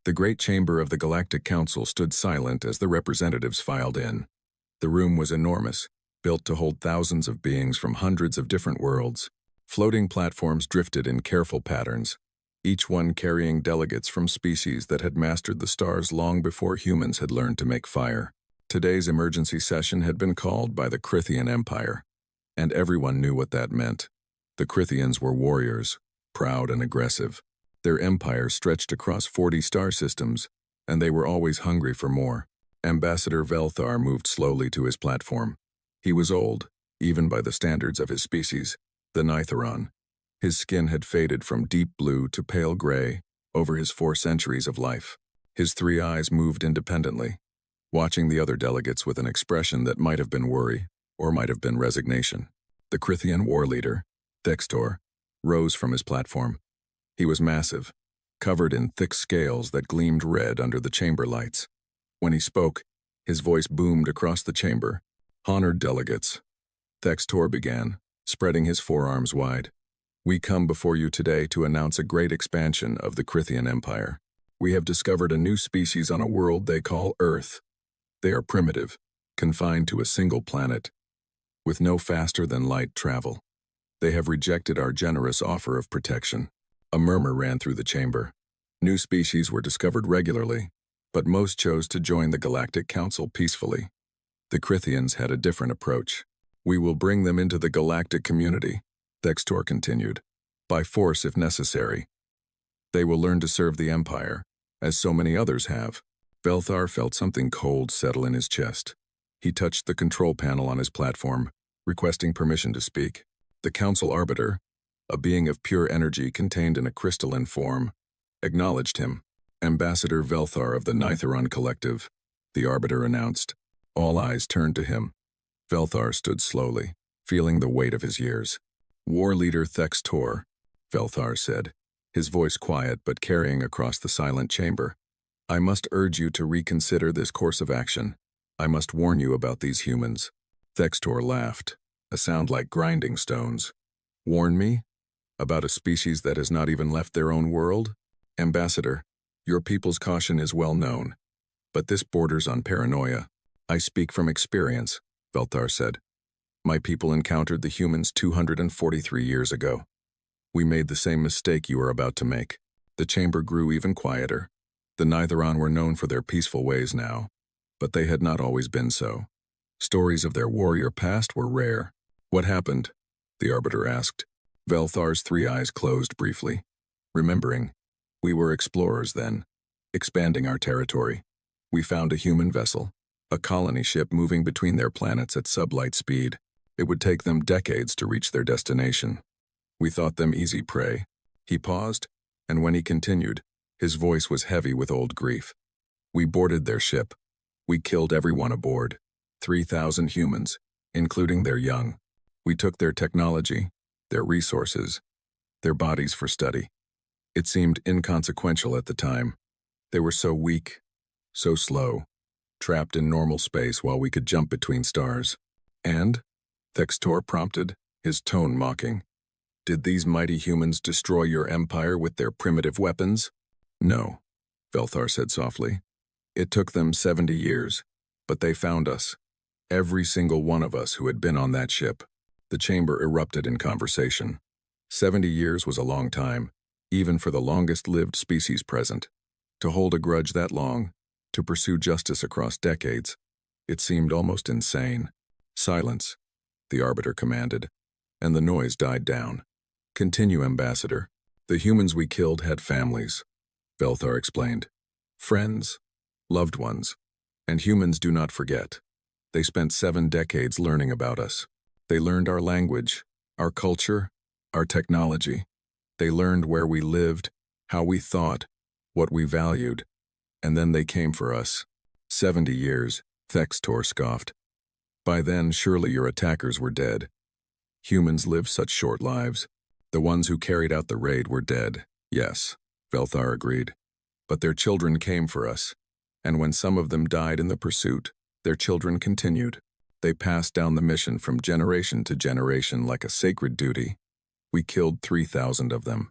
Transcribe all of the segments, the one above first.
The great chamber of the Galactic Council stood silent as the representatives filed in. The room was enormous, built to hold thousands of beings from hundreds of different worlds. Floating platforms drifted in careful patterns, each one carrying delegates from species that had mastered the stars long before humans had learned to make fire. Today's emergency session had been called by the Crithian Empire, and everyone knew what that meant. The Crithians were warriors, proud and aggressive. Their empire stretched across 40 star systems, and they were always hungry for more. Ambassador Velthar moved slowly to his platform. He was old, even by the standards of his species, the Nitheron. His skin had faded from deep blue to pale gray over his 4 centuries of life. His 3 eyes moved independently, watching the other delegates with an expression that might have been worry or might have been resignation. The Crithian war leader, Thextor, rose from his platform. He was massive, covered in thick scales that gleamed red under the chamber lights. When he spoke, his voice boomed across the chamber. "Honored delegates," Thextor began, spreading his forearms wide. "We come before you today to announce a great expansion of the Crithian Empire. We have discovered a new species on a world they call Earth. They are primitive, confined to a single planet, with no faster-than-light travel. They have rejected our generous offer of protection." A murmur ran through the chamber. New species were discovered regularly, but most chose to join the Galactic Council peacefully. The Crithians had a different approach. "We will bring them into the galactic community," Thextor continued, "by force if necessary. They will learn to serve the Empire, as so many others have." Velthar felt something cold settle in his chest. He touched the control panel on his platform, requesting permission to speak. The Council Arbiter, a being of pure energy contained in a crystalline form, acknowledged him. "Ambassador Velthar of the Nitheron Collective," the Arbiter announced. All eyes turned to him. Velthar stood slowly, feeling the weight of his years. "War Leader Thextor," Velthar said, his voice quiet but carrying across the silent chamber. "I must urge you to reconsider this course of action. I must warn you about these humans." Thextor laughed, a sound like grinding stones. "Warn me? About a species that has not even left their own world? Ambassador, your people's caution is well known, but this borders on paranoia." "I speak from experience," Velthar said. "My people encountered the humans 243 years ago. We made the same mistake you are about to make." The chamber grew even quieter. The Nitheron were known for their peaceful ways now, but they had not always been so. Stories of their warrior past were rare. "What happened?" the Arbiter asked. Velthar's 3 eyes closed briefly. "Remembering, we were explorers then, expanding our territory. We found a human vessel, a colony ship moving between their planets at sublight speed. It would take them decades to reach their destination. We thought them easy prey." He paused, and when he continued, his voice was heavy with old grief. "We boarded their ship. We killed everyone aboard, 3,000 humans, including their young. We took their technology, their resources, their bodies for study. It seemed inconsequential at the time. They were so weak, so slow, trapped in normal space while we could jump between stars." "And?" Thextor prompted, his tone mocking. "Did these mighty humans destroy your empire with their primitive weapons?" "No," Velthar said softly. "It took them 70 years, but they found us. Every single one of us who had been on that ship." The chamber erupted in conversation. 70 years was a long time, even for the longest-lived species present. To hold a grudge that long, to pursue justice across decades, it seemed almost insane. "Silence," the Arbiter commanded, and the noise died down. "Continue, Ambassador. The humans we killed had families," Velthar explained. "Friends, loved ones, and humans do not forget. They spent 7 decades learning about us. They learned our language, our culture, our technology. They learned where we lived, how we thought, what we valued, and then they came for us." 70 years, Thextor scoffed. "By then, surely your attackers were dead. Humans live such short lives. The ones who carried out the raid were dead, yes," Velthar agreed. "But their children came for us, and when some of them died in the pursuit, their children continued. They passed down the mission from generation to generation like a sacred duty. We killed 3,000 of them.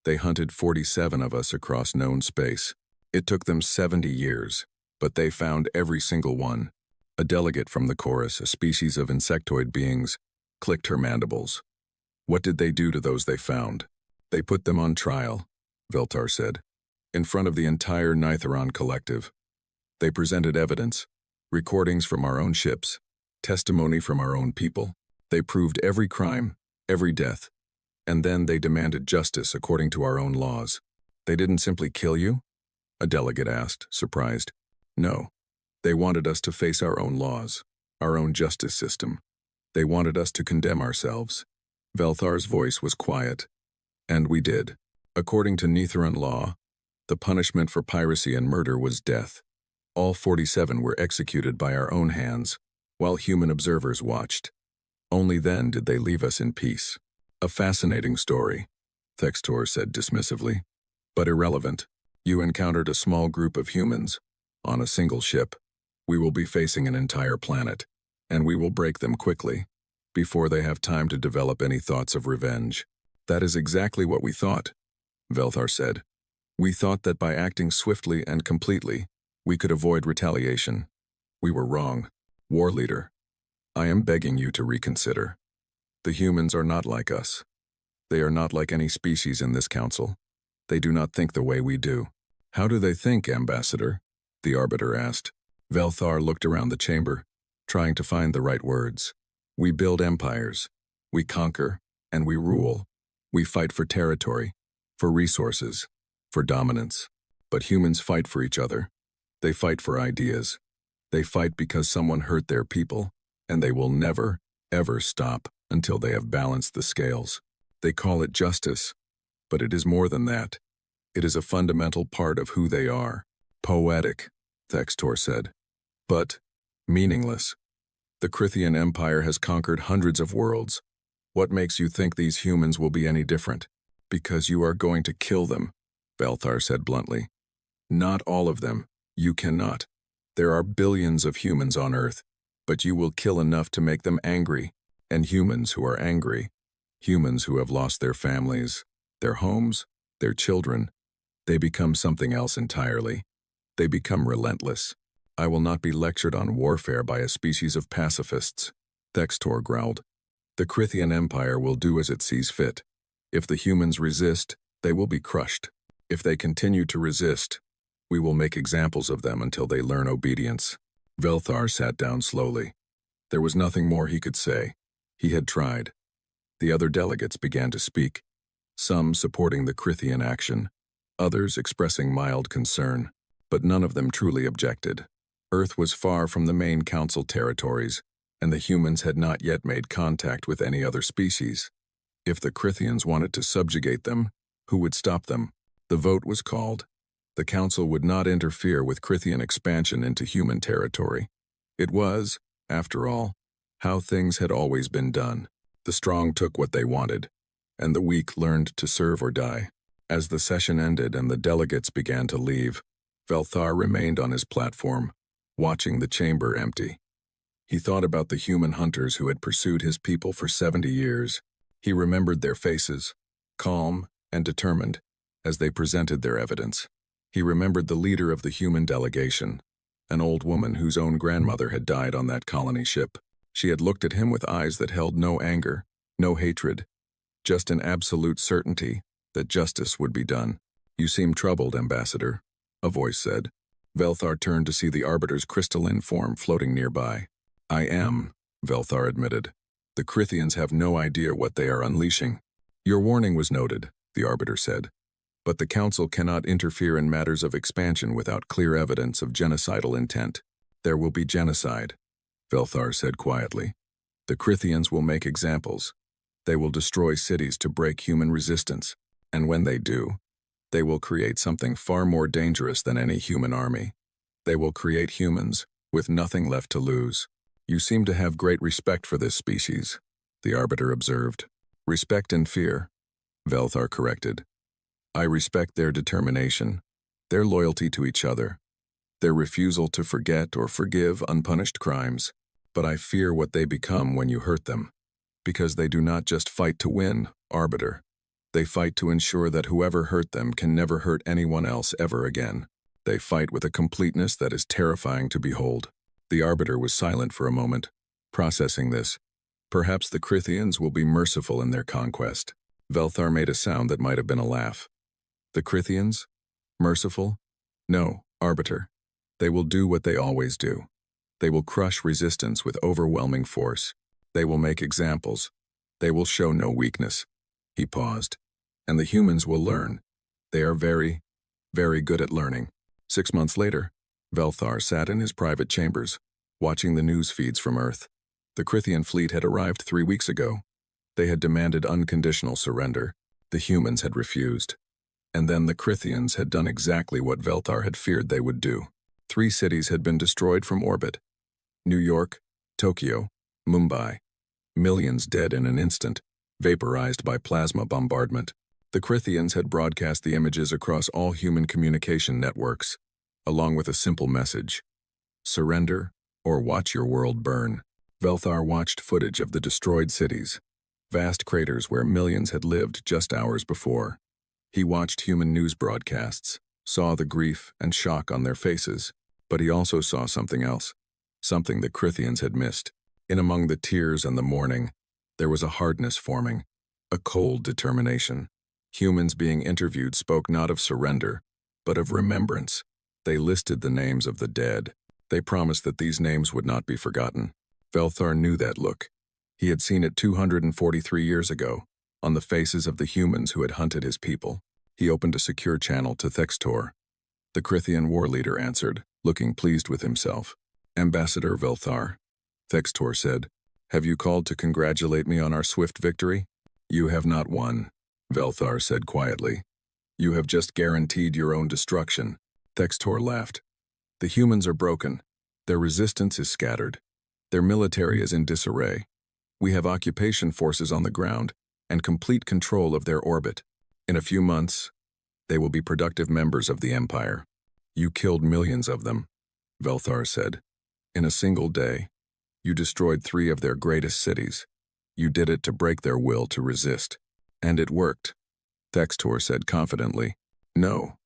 They hunted 47 of us across known space. It took them 70 years, but they found every single one. A delegate from the chorus, a species of insectoid beings, clicked her mandibles. What did they do to those they found? They put them on trial, Veltar said, in front of the entire Nitheron collective. They presented evidence, recordings from our own ships, testimony from our own people. They proved every crime, every death, and then they demanded justice according to our own laws. They didn't simply kill you? A delegate asked, surprised. No. They wanted us to face our own laws, our own justice system. They wanted us to condemn ourselves. Velthar's voice was quiet. And we did. According to Nitheron law, the punishment for piracy and murder was death. All 47 were executed by our own hands, while human observers watched. Only then did they leave us in peace. A fascinating story, Thextor said dismissively, but irrelevant. You encountered a small group of humans on a single ship. We will be facing an entire planet, and we will break them quickly, before they have time to develop any thoughts of revenge. That is exactly what we thought, Velthar said. We thought that by acting swiftly and completely, we could avoid retaliation. We were wrong. War leader, I am begging you to reconsider. The humans are not like us. They are not like any species in this council. They do not think the way we do. How do they think, Ambassador? The Arbiter asked. Velthar looked around the chamber, trying to find the right words. We build empires. We conquer, and we rule. We fight for territory, for resources, for dominance. But humans fight for each other. They fight for ideas. They fight because someone hurt their people, and they will never, ever stop until they have balanced the scales. They call it justice, but it is more than that. It is a fundamental part of who they are. Poetic, Thextor said, but meaningless. The Crithian Empire has conquered hundreds of worlds. What makes you think these humans will be any different? Because you are going to kill them, Velthar said bluntly. Not all of them. You cannot. There are billions of humans on Earth, but you will kill enough to make them angry. And humans who are angry, humans who have lost their families, their homes, their children, they become something else entirely. They become relentless. I will not be lectured on warfare by a species of pacifists, Thextor growled. The Crithian Empire will do as it sees fit. If the humans resist, they will be crushed. If they continue to resist, we will make examples of them until they learn obedience. Velthar sat down slowly. There was nothing more he could say. He had tried. The other delegates began to speak, some supporting the Crithian action, others expressing mild concern, but none of them truly objected. Earth was far from the main council territories, and the humans had not yet made contact with any other species. If the Crithians wanted to subjugate them, who would stop them? The vote was called. The council would not interfere with Crithian expansion into human territory. It was, after all, how things had always been done. The strong took what they wanted, and the weak learned to serve or die. As the session ended and the delegates began to leave, Velthar remained on his platform, watching the chamber empty. He thought about the human hunters who had pursued his people for 70 years. He remembered their faces, calm and determined, as they presented their evidence. He remembered the leader of the human delegation, an old woman whose own grandmother had died on that colony ship. She had looked at him with eyes that held no anger, no hatred, just an absolute certainty that justice would be done. You seem troubled, Ambassador, a voice said. Velthar turned to see the Arbiter's crystalline form floating nearby. I am, Velthar admitted. The Crithians have no idea what they are unleashing. Your warning was noted, the Arbiter said. But the Council cannot interfere in matters of expansion without clear evidence of genocidal intent. There will be genocide, Velthar said quietly. The Crithians will make examples. They will destroy cities to break human resistance, and when they do, they will create something far more dangerous than any human army. They will create humans with nothing left to lose. You seem to have great respect for this species, the Arbiter observed. Respect and fear, Velthar corrected. I respect their determination, their loyalty to each other, their refusal to forget or forgive unpunished crimes, but I fear what they become when you hurt them, because they do not just fight to win, Arbiter. They fight to ensure that whoever hurt them can never hurt anyone else ever again. They fight with a completeness that is terrifying to behold. The Arbiter was silent for a moment, processing this. Perhaps the Crithians will be merciful in their conquest. Velthar made a sound that might have been a laugh. The Crithians? Merciful? No, Arbiter. They will do what they always do. They will crush resistance with overwhelming force. They will make examples. They will show no weakness. He paused. And the humans will learn. They are very, very good at learning. 6 months later, Velthar sat in his private chambers, watching the news feeds from Earth. The Crithian fleet had arrived 3 weeks ago. They had demanded unconditional surrender. The humans had refused. And then the Crithians had done exactly what Velthar had feared they would do. 3 cities had been destroyed from orbit. New York, Tokyo, Mumbai. Millions dead in an instant, vaporized by plasma bombardment. The Crithians had broadcast the images across all human communication networks, along with a simple message: surrender or watch your world burn. Velthar watched footage of the destroyed cities, vast craters where millions had lived just hours before. He watched human news broadcasts, saw the grief and shock on their faces, but he also saw something else, something the Crithians had missed. In among the tears and the mourning, there was a hardness forming, a cold determination. Humans being interviewed spoke not of surrender, but of remembrance. They listed the names of the dead. They promised that these names would not be forgotten. Velthar knew that look. He had seen it 243 years ago, on the faces of the humans who had hunted his people. He opened a secure channel to Thextor. The Crithian war leader answered, looking pleased with himself. Ambassador Velthar, Thextor said, have you called to congratulate me on our swift victory? You have not won, Velthar said quietly. You have just guaranteed your own destruction. Thextor laughed. The humans are broken. Their resistance is scattered. Their military is in disarray. We have occupation forces on the ground and complete control of their orbit. In a few months, they will be productive members of the Empire. You killed millions of them, Velthar said. In a single day, you destroyed 3 of their greatest cities. You did it to break their will to resist. And it worked, Thextor said confidently. No,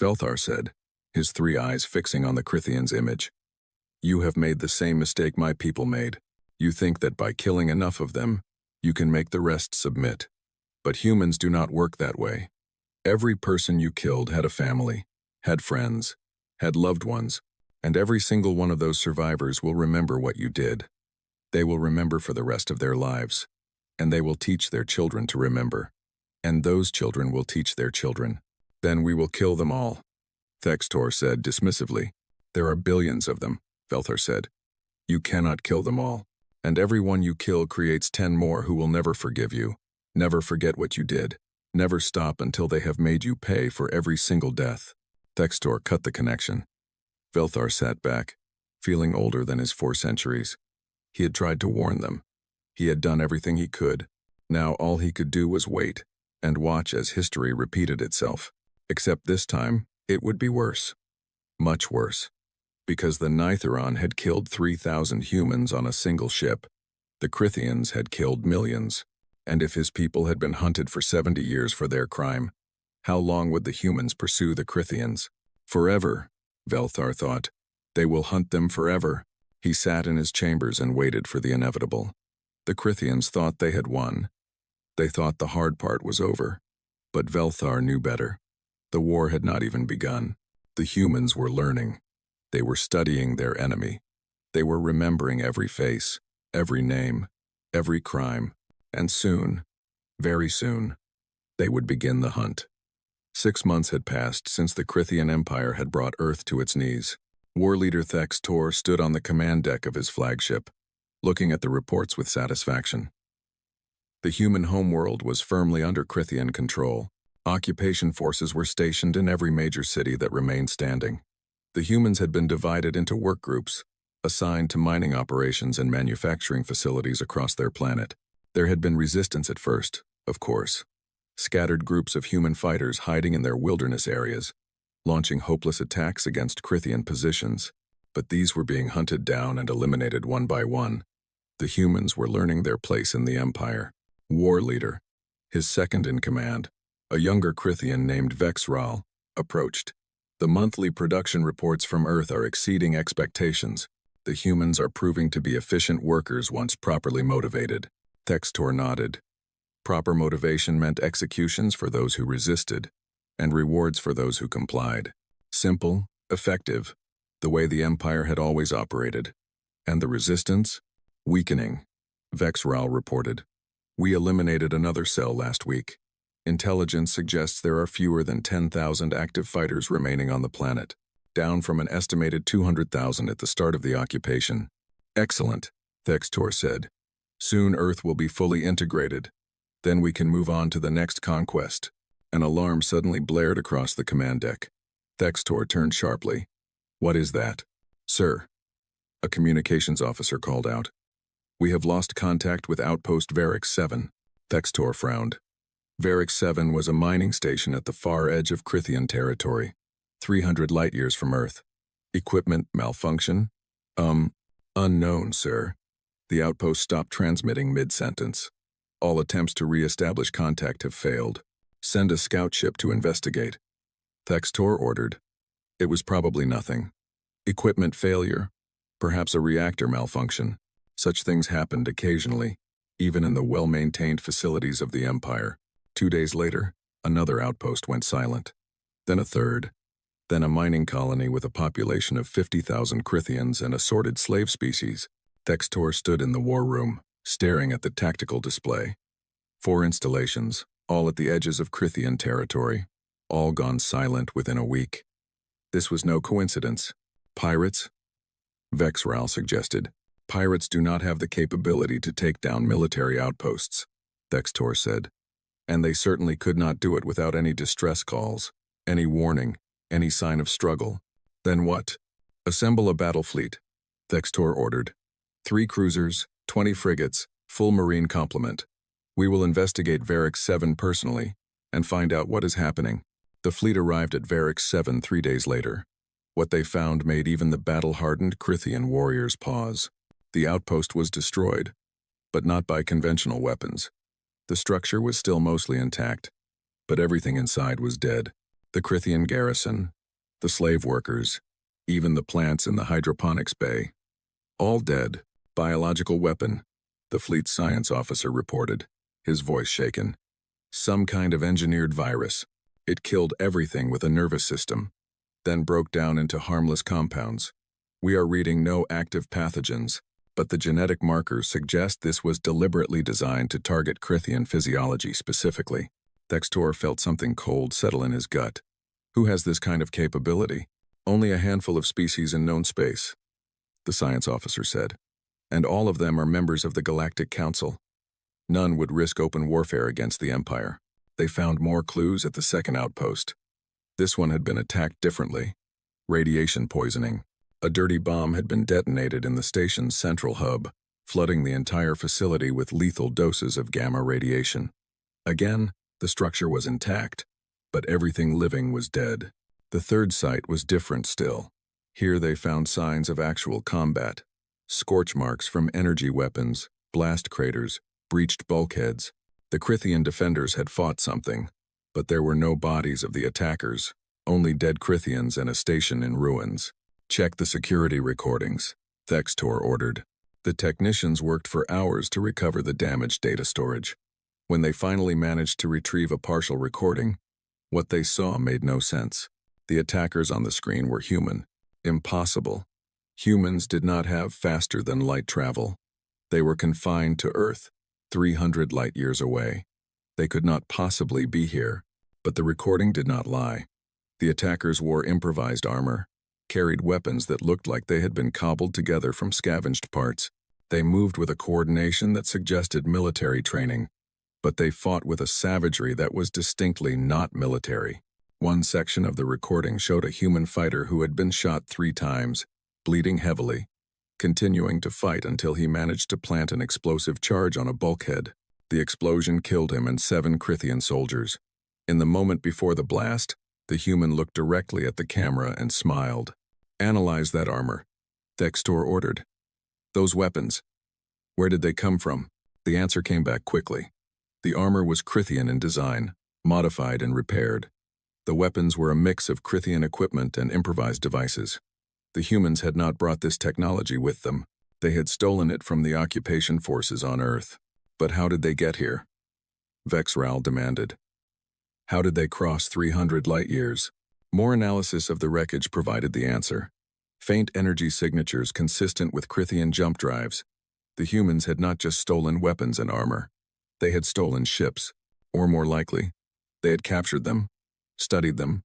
Velthar said, his 3 eyes fixing on the Crithian's image. You have made the same mistake my people made. You think that by killing enough of them, you can make the rest submit. But humans do not work that way. Every person you killed had a family, had friends, had loved ones, and every single one of those survivors will remember what you did. They will remember for the rest of their lives, and they will teach their children to remember. And those children will teach their children. Then we will kill them all, Thextor said dismissively. There are billions of them, Velthar said. You cannot kill them all, and every one you kill creates 10 more who will never forgive you, never forget what you did, never stop until they have made you pay for every single death. Thextor cut the connection. Velthar sat back, feeling older than his 4 centuries. He had tried to warn them. He had done everything he could. Now all he could do was wait and watch as history repeated itself. Except this time, it would be worse. Much worse. Because the Nitheron had killed 3,000 humans on a single ship. The Crithians had killed millions. And if his people had been hunted for 70 years for their crime, how long would the humans pursue the Crithians? Forever, Velthar thought. They will hunt them forever. He sat in his chambers and waited for the inevitable. The Crithians thought they had won. They thought the hard part was over. But Velthar knew better. The war had not even begun. The humans were learning. They were studying their enemy. They were remembering every face, every name, every crime, and soon, very soon, they would begin the hunt. 6 months had passed since the Crithian Empire had brought Earth to its knees. War leader Thextor stood on the command deck of his flagship, looking at the reports with satisfaction. The human homeworld was firmly under Crithian control. Occupation forces were stationed in every major city that remained standing. The humans had been divided into work groups, assigned to mining operations and manufacturing facilities across their planet. There had been resistance at first, of course. Scattered groups of human fighters hiding in their wilderness areas, launching hopeless attacks against Crithian positions. But these were being hunted down and eliminated one by one. The humans were learning their place in the Empire. War leader, his second in command, a younger Crithian named Vexral, approached. The monthly production reports from Earth are exceeding expectations. The humans are proving to be efficient workers once properly motivated. Thextor nodded. Proper motivation meant executions for those who resisted, and rewards for those who complied. Simple, effective, the way the Empire had always operated. And the resistance? Weakening. Vexral reported. We eliminated another cell last week. Intelligence suggests there are fewer than 10,000 active fighters remaining on the planet, down from an estimated 200,000 at the start of the occupation. Excellent, Thextor said. Soon Earth will be fully integrated. Then we can move on to the next conquest. An alarm suddenly blared across the command deck. Thextor turned sharply. What is that? Sir. A communications officer called out. We have lost contact with Outpost Varix 7. Thextor frowned. Varix 7 was a mining station at the far edge of Crithian territory, 300 light-years from Earth. Equipment malfunction? Unknown, sir. The outpost stopped transmitting mid-sentence. All attempts to re-establish contact have failed. Send a scout ship to investigate. Thextor ordered. It was probably nothing. Equipment failure. Perhaps a reactor malfunction. Such things happened occasionally, even in the well-maintained facilities of the Empire. 2 days later, another outpost went silent. Then a third. Then a mining colony with a population of 50,000 Crithians and assorted slave species. Thextor stood in the war room, staring at the tactical display. 4 installations, all at the edges of Crithian territory, all gone silent within a week. This was no coincidence. Pirates? Vexral suggested. Pirates do not have the capability to take down military outposts, Thextor said. And they certainly could not do it without any distress calls, any warning, any sign of struggle. Then what? Assemble a battle fleet, Thextor ordered. 3 cruisers, 20 frigates, full marine complement. We will investigate Varix 7 personally and find out what is happening. The fleet arrived at Varix 7 3 days later. What they found made even the battle-hardened Crithian warriors pause. The outpost was destroyed, but not by conventional weapons. The structure was still mostly intact, but everything inside was dead. The Crithian garrison, the slave workers, even the plants in the hydroponics bay. All dead. Biological weapon, the fleet science officer reported, his voice shaken. Some kind of engineered virus. It killed everything with a nervous system, then broke down into harmless compounds. We are reading no active pathogens, but the genetic markers suggest this was deliberately designed to target Crithian physiology specifically. Thextor felt something cold settle in his gut. Who has this kind of capability? Only a handful of species in known space, the science officer said. And all of them are members of the Galactic Council. None would risk open warfare against the Empire. They found more clues at the second outpost. This one had been attacked differently. Radiation poisoning. A dirty bomb had been detonated in the station's central hub, flooding the entire facility with lethal doses of gamma radiation. Again, the structure was intact, but everything living was dead. The third site was different still. Here they found signs of actual combat. Scorch marks from energy weapons, blast craters, breached bulkheads. The Crithian defenders had fought something, but there were no bodies of the attackers, only dead Crithians and a station in ruins. Check the security recordings, Thextor ordered. The technicians worked for hours to recover the damaged data storage. When they finally managed to retrieve a partial recording, what they saw made no sense. The attackers on the screen were human. Impossible. Humans did not have faster-than-light travel. They were confined to Earth, 300 light-years away. They could not possibly be here, but the recording did not lie. The attackers wore improvised armor, carried weapons that looked like they had been cobbled together from scavenged parts. They moved with a coordination that suggested military training, but they fought with a savagery that was distinctly not military. One section of the recording showed a human fighter who had been shot 3 times, bleeding heavily, continuing to fight until he managed to plant an explosive charge on a bulkhead. The explosion killed him and 7 Crithian soldiers. In the moment before the blast, the human looked directly at the camera and smiled. Analyze that armor, Thextor ordered. Those weapons. Where did they come from? The answer came back quickly. The armor was Crithian in design, modified and repaired. The weapons were a mix of Krithian equipment and improvised devices. The humans had not brought this technology with them. They had stolen it from the occupation forces on Earth. But how did they get here? Vexral demanded. How did they cross 300 light-years? More analysis of the wreckage provided the answer. Faint energy signatures consistent with Krithian jump drives. The humans had not just stolen weapons and armor. They had stolen ships, or more likely, they had captured them, studied them,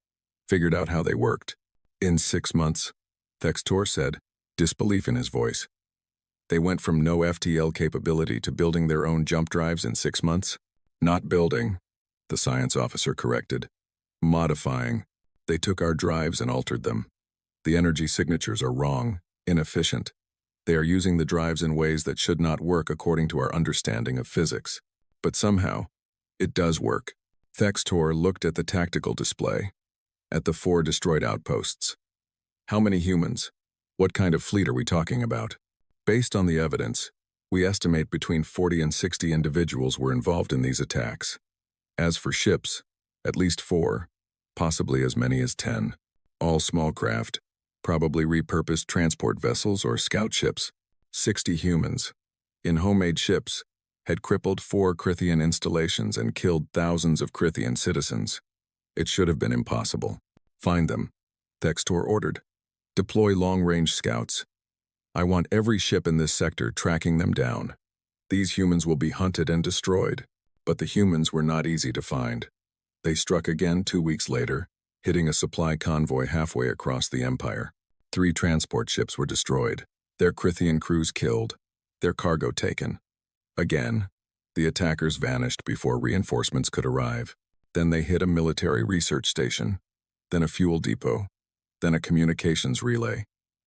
figured out how they worked. In 6 months, Thextor said, disbelief in his voice. They went from no FTL capability to building their own jump drives in 6 months? Not building, the science officer corrected. Modifying. They took our drives and altered them. The energy signatures are wrong, inefficient. They are using the drives in ways that should not work according to our understanding of physics. But somehow, it does work. Thextor looked at the tactical display, at the 4 destroyed outposts. How many humans? What kind of fleet are we talking about? Based on the evidence, we estimate between 40 and 60 individuals were involved in these attacks. As for ships, at least 4, possibly as many as 10. All small craft, probably repurposed transport vessels or scout ships. 60 humans, in homemade ships, had crippled 4 Krithian installations and killed thousands of Krithian citizens. It should have been impossible. Find them, Thextor ordered. Deploy long-range scouts. I want every ship in this sector tracking them down. These humans will be hunted and destroyed. But the humans were not easy to find. They struck again 2 weeks later, hitting a supply convoy halfway across the Empire. 3 transport ships were destroyed, their Krithian crews killed, their cargo taken. Again, the attackers vanished before reinforcements could arrive. Then they hit a military research station, then a fuel depot, then a communications relay.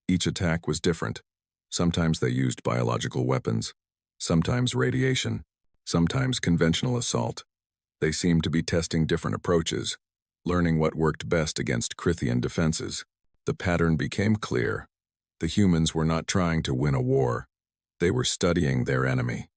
Each attack was different. Sometimes they used biological weapons, sometimes radiation, sometimes conventional assault. They seemed to be testing different approaches, learning what worked best against Krithian defenses. The pattern became clear. The humans were not trying to win a war. They were studying their enemy,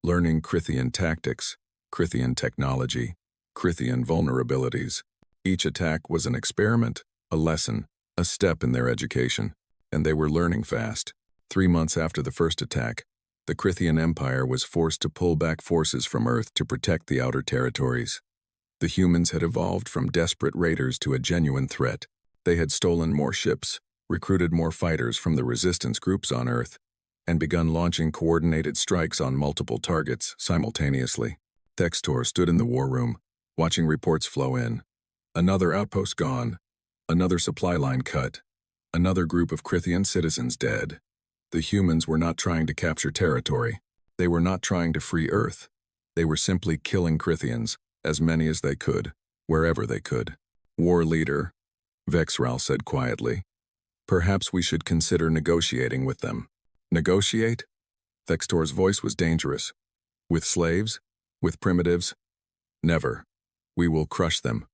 learning Krithian tactics, Krithian technology, Krithian vulnerabilities. Each attack was an experiment, a lesson, a step in their education, and they were learning fast. 3 months after the first attack, the Krithian Empire was forced to pull back forces from Earth to protect the outer territories. The humans had evolved from desperate raiders to a genuine threat. They had stolen more ships, recruited more fighters from the resistance groups on Earth, and begun launching coordinated strikes on multiple targets simultaneously. Thextor stood in the war room, watching reports flow in. Another outpost gone, another supply line cut, another group of Krithian citizens dead. The humans were not trying to capture territory. They were not trying to free Earth. They were simply killing Krithians, as many as they could, wherever they could. War leader, Vexral said quietly. Perhaps we should consider negotiating with them. Negotiate? Thextor's voice was dangerous. With slaves? With primitives? Never. We will crush them.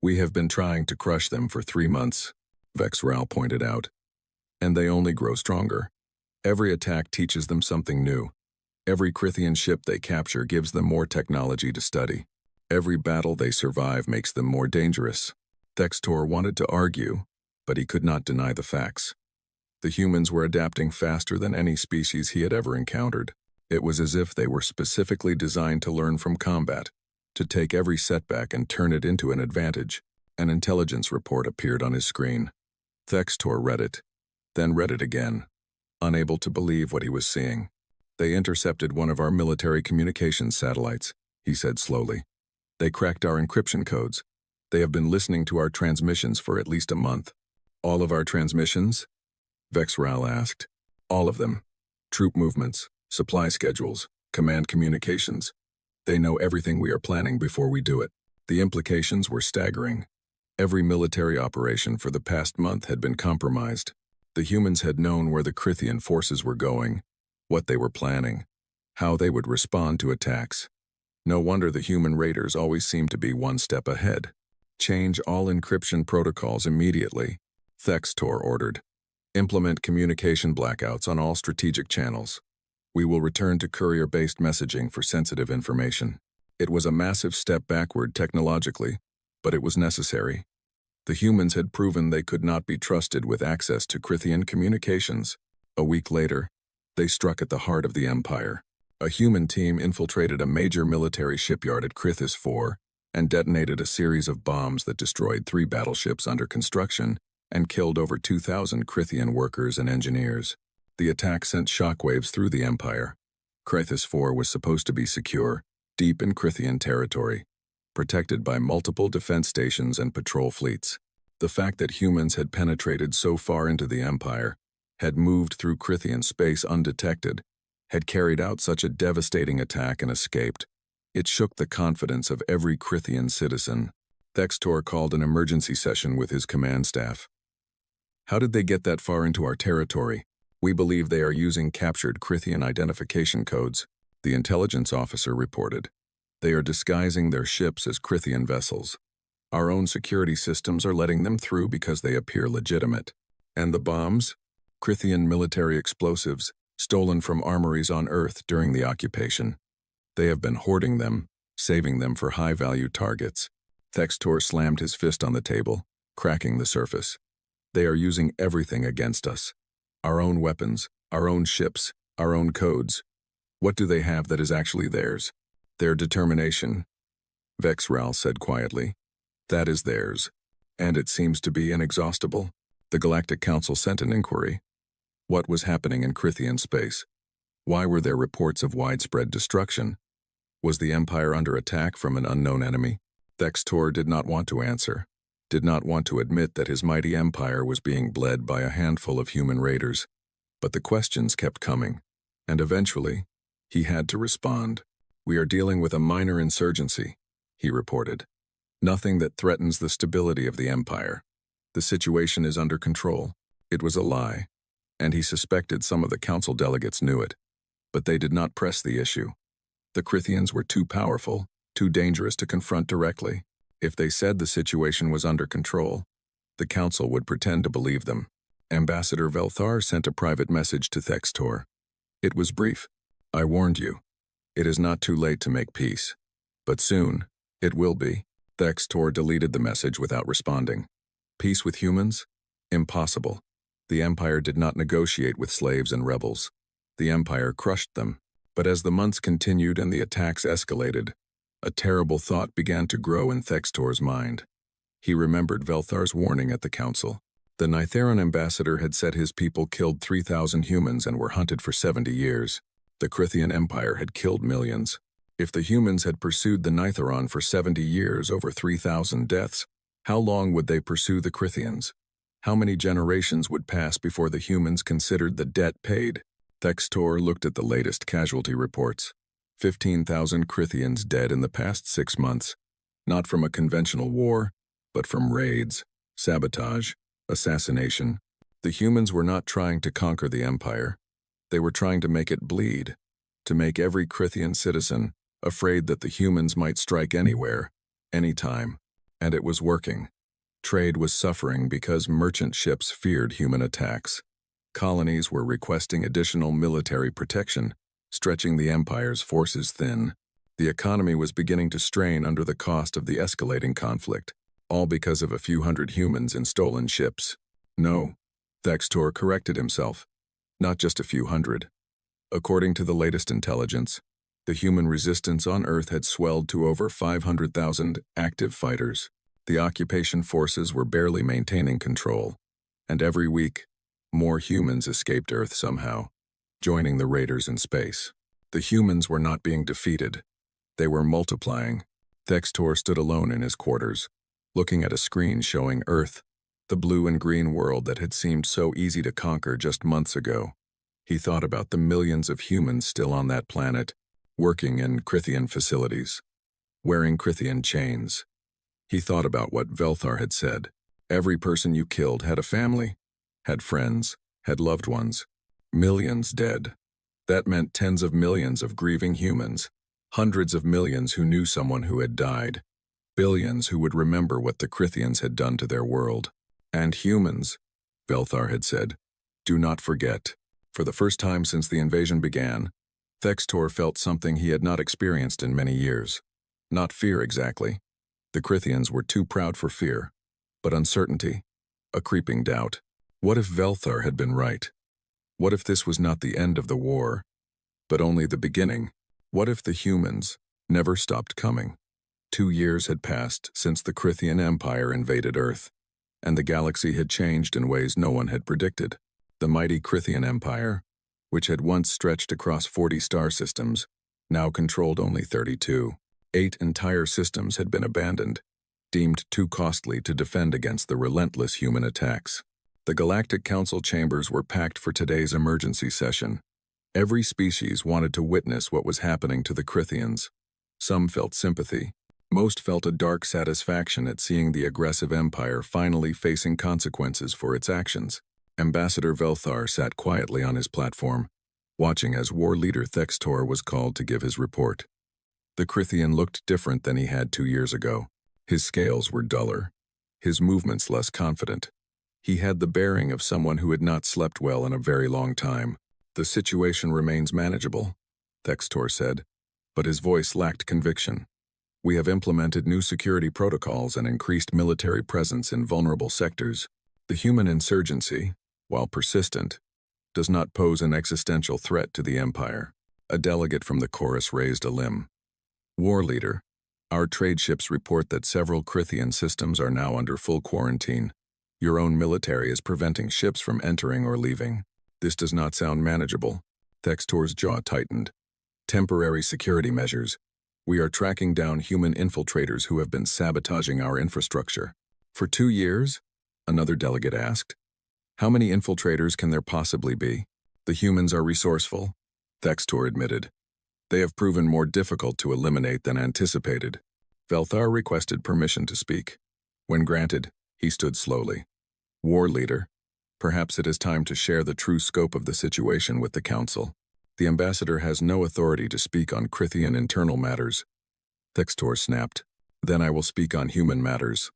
We have been trying to crush them for 3 months, Vexral pointed out. And they only grow stronger. Every attack teaches them something new. Every Krithian ship they capture gives them more technology to study. Every battle they survive makes them more dangerous. Thextor wanted to argue, but he could not deny the facts. The humans were adapting faster than any species he had ever encountered. It was as if they were specifically designed to learn from combat, to take every setback and turn it into an advantage. An intelligence report appeared on his screen. Thextor read it, then read it again, unable to believe what he was seeing. They intercepted one of our military communications satellites, he said slowly. They cracked our encryption codes. They have been listening to our transmissions for at least a month. All of our transmissions? Vexral asked. All of them. Troop movements, supply schedules, command communications. They know everything we are planning before we do it. The implications were staggering. Every military operation for the past month had been compromised. The humans had known where the Krithian forces were going, what they were planning, how they would respond to attacks. No wonder the human raiders always seemed to be one step ahead. Change all encryption protocols immediately, Thextor ordered. Implement communication blackouts on all strategic channels. We will return to courier-based messaging for sensitive information. It was a massive step backward technologically, but it was necessary. The humans had proven they could not be trusted with access to Crithian communications. A week later, they struck at the heart of the Empire. A human team infiltrated a major military shipyard at Crithis 4 and detonated a series of bombs that destroyed 3 battleships under construction and killed over 2,000 Crithian workers and engineers. The attack sent shockwaves through the Empire. Crithis 4 was supposed to be secure, deep in Crithian territory, protected by multiple defense stations and patrol fleets. The fact that humans had penetrated so far into the Empire, had moved through Crithian space undetected, had carried out such a devastating attack and escaped, it shook the confidence of every Crithian citizen. Thextor called an emergency session with his command staff. "How did they get that far into our territory? We believe they are using captured Crithian identification codes," the intelligence officer reported. "They are disguising their ships as Crithian vessels. Our own security systems are letting them through because they appear legitimate. And the bombs? Crithian military explosives, stolen from armories on Earth during the occupation. They have been hoarding them, saving them for high-value targets." Thextor slammed his fist on the table, cracking the surface. "They are using everything against us. Our own weapons, our own ships, our own codes. What do they have that is actually theirs? Their determination," Vexral said quietly. "That is theirs, and it seems to be inexhaustible." The Galactic Council sent an inquiry. What was happening in Crithian space? Why were there reports of widespread destruction? Was the Empire under attack from an unknown enemy? Thextor did not want to answer, did not want to admit that his mighty empire was being bled by a handful of human raiders. But the questions kept coming, and eventually, he had to respond. "We are dealing with a minor insurgency," he reported. "Nothing that threatens the stability of the Empire. The situation is under control." It was a lie, and he suspected some of the council delegates knew it. But they did not press the issue. The Crithians were too powerful, too dangerous to confront directly. If they said the situation was under control, the council would pretend to believe them. Ambassador Velthar sent a private message to Thextor. It was brief. "I warned you. It is not too late to make peace. But soon, it will be." Thextor deleted the message without responding. Peace with humans? Impossible. The Empire did not negotiate with slaves and rebels. The Empire crushed them. But as the months continued and the attacks escalated, a terrible thought began to grow in Thextor's mind. He remembered Velthar's warning at the council. The Nitheran ambassador had said his people killed 3,000 humans and were hunted for 70 years. The Crithian Empire had killed millions. If the humans had pursued the Nitheran for 70 years, over 3,000 deaths, how long would they pursue the Crithians? How many generations would pass before the humans considered the debt paid? Thextor looked at the latest casualty reports. 15,000 Crithians dead in the past 6 months, not from a conventional war, but from raids, sabotage, assassination. The humans were not trying to conquer the Empire. They were trying to make it bleed, to make every Crithian citizen afraid that the humans might strike anywhere, anytime. And it was working. Trade was suffering because merchant ships feared human attacks. Colonies were requesting additional military protection, stretching the Empire's forces thin. The economy was beginning to strain under the cost of the escalating conflict, all because of a few hundred humans in stolen ships. No, Thextor corrected himself. Not just a few hundred. According to the latest intelligence, the human resistance on Earth had swelled to over 500,000 active fighters. The occupation forces were barely maintaining control, and every week, more humans escaped Earth somehow, joining the raiders in space. The humans were not being defeated. They were multiplying. Thextor stood alone in his quarters, looking at a screen showing Earth, the blue and green world that had seemed so easy to conquer just months ago. He thought about the millions of humans still on that planet, working in Crithian facilities, wearing Crithian chains. He thought about what Velthar had said. Every person you killed had a family, had friends, had loved ones. Millions dead. That meant tens of millions of grieving humans, hundreds of millions who knew someone who had died, billions who would remember what the Crithians had done to their world. And humans, Velthar had said, do not forget. For the first time since the invasion began, Thextor felt something he had not experienced in many years. Not fear exactly. The Crithians were too proud for fear. but uncertainty, a creeping doubt. What if Velthar had been right? What if this was not the end of the war, but only the beginning? What if the humans never stopped coming? 2 years had passed since the Crithian Empire invaded Earth, and the galaxy had changed in ways no one had predicted. The mighty Crithian Empire, which had once stretched across 40 star systems, now controlled only 32. 8 entire systems had been abandoned, deemed too costly to defend against the relentless human attacks. The Galactic Council chambers were packed for today's emergency session. Every species wanted to witness what was happening to the Crithians. Some felt sympathy. Most felt a dark satisfaction at seeing the aggressive empire finally facing consequences for its actions. Ambassador Velthar sat quietly on his platform, watching as war leader Thextor was called to give his report. The Crithian looked different than he had 2 years ago. His scales were duller, his movements less confident. He had the bearing of someone who had not slept well in a very long time. The situation remains manageable, Thextor said, but his voice lacked conviction. We have implemented new security protocols and increased military presence in vulnerable sectors. The human insurgency, while persistent, does not pose an existential threat to the Empire. A delegate from the chorus raised a limb. War leader, our trade ships report that several Crithian systems are now under full quarantine. Your own military is preventing ships from entering or leaving. This does not sound manageable. Thextor's jaw tightened. Temporary security measures. We are tracking down human infiltrators who have been sabotaging our infrastructure. For 2 years? Another delegate asked. How many infiltrators can there possibly be? The humans are resourceful, Thextor admitted. They have proven more difficult to eliminate than anticipated. Velthar requested permission to speak. When granted, he stood slowly. War leader, perhaps it is time to share the true scope of the situation with the Council. The ambassador has no authority to speak on Crithian internal matters. Thextor snapped. Then I will speak on human matters,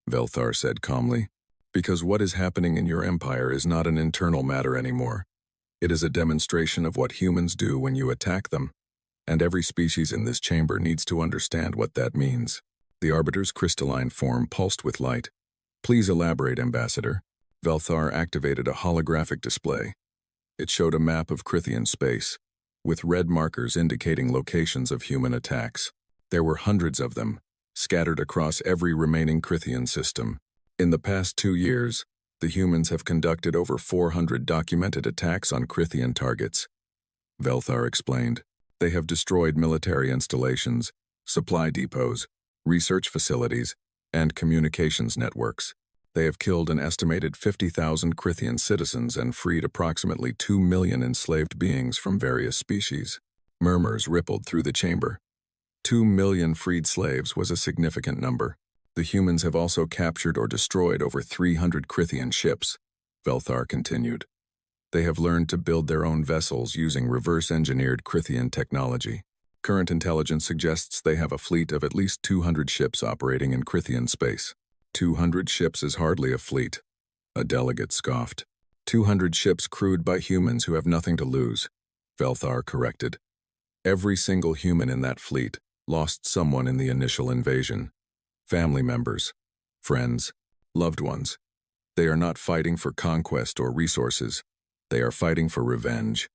Velthar said calmly. Because what is happening in your empire is not an internal matter anymore. It is a demonstration of what humans do when you attack them. And every species in this chamber needs to understand what that means. The Arbiter's crystalline form pulsed with light. Please elaborate, Ambassador. Velthar activated a holographic display. It showed a map of Crithian space, with red markers indicating locations of human attacks. There were hundreds of them, scattered across every remaining Crithian system. In the past 2 years, the humans have conducted over 400 documented attacks on Crithian targets. Velthar explained. They have destroyed military installations, supply depots, research facilities, and communications networks. They have killed an estimated 50,000 Crithian citizens and freed approximately 2 million enslaved beings from various species. Murmurs rippled through the chamber. 2 million freed slaves was a significant number. The humans have also captured or destroyed over 300 Crithian ships, Velthar continued. They have learned to build their own vessels using reverse-engineered Crithian technology. Current intelligence suggests they have a fleet of at least 200 ships operating in Crithian space. 200 ships is hardly a fleet, a delegate scoffed. 200 ships crewed by humans who have nothing to lose, Velthar corrected. Every single human in that fleet lost someone in the initial invasion. Family members, friends, loved ones. They are not fighting for conquest or resources. They are fighting for revenge.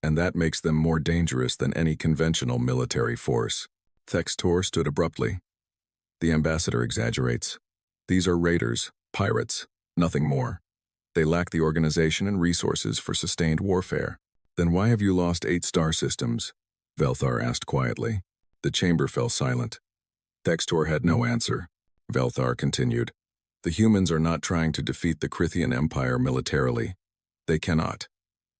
And that makes them more dangerous than any conventional military force. Thextor stood abruptly. The ambassador exaggerates. These are raiders, pirates, nothing more. They lack the organization and resources for sustained warfare. Then why have you lost 8 star systems? Velthar asked quietly. The chamber fell silent. Thextor had no answer. Velthar continued. The humans are not trying to defeat the Crithian Empire militarily. They cannot.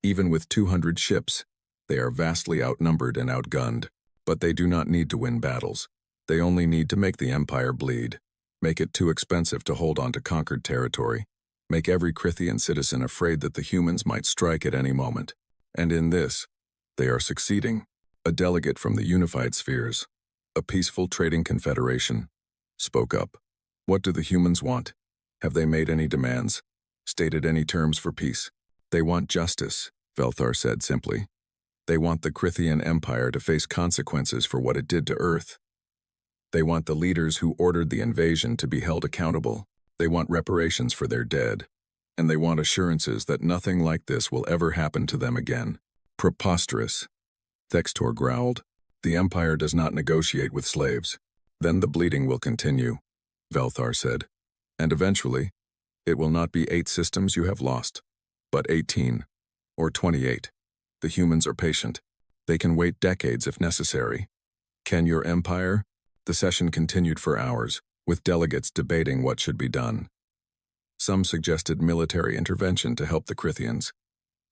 Even with 200 ships, they are vastly outnumbered and outgunned. But they do not need to win battles. They only need to make the Empire bleed. Make it too expensive to hold on to conquered territory. Make every Crithian citizen afraid that the humans might strike at any moment. And in this, they are succeeding. A delegate from the Unified Spheres, a peaceful trading confederation, spoke up. What do the humans want? Have they made any demands? Stated any terms for peace? They want justice, Velthar said simply. They want the Crithian Empire to face consequences for what it did to Earth. They want the leaders who ordered the invasion to be held accountable. They want reparations for their dead, and they want assurances that nothing like this will ever happen to them again. Preposterous. Thextor growled. The Empire does not negotiate with slaves. Then the bleeding will continue, Velthar said. And eventually, it will not be 8 systems you have lost, but 18, or 28. The humans are patient. They can wait decades if necessary. Can your Empire? The session continued for hours, with delegates debating what should be done. Some suggested military intervention to help the Crithians.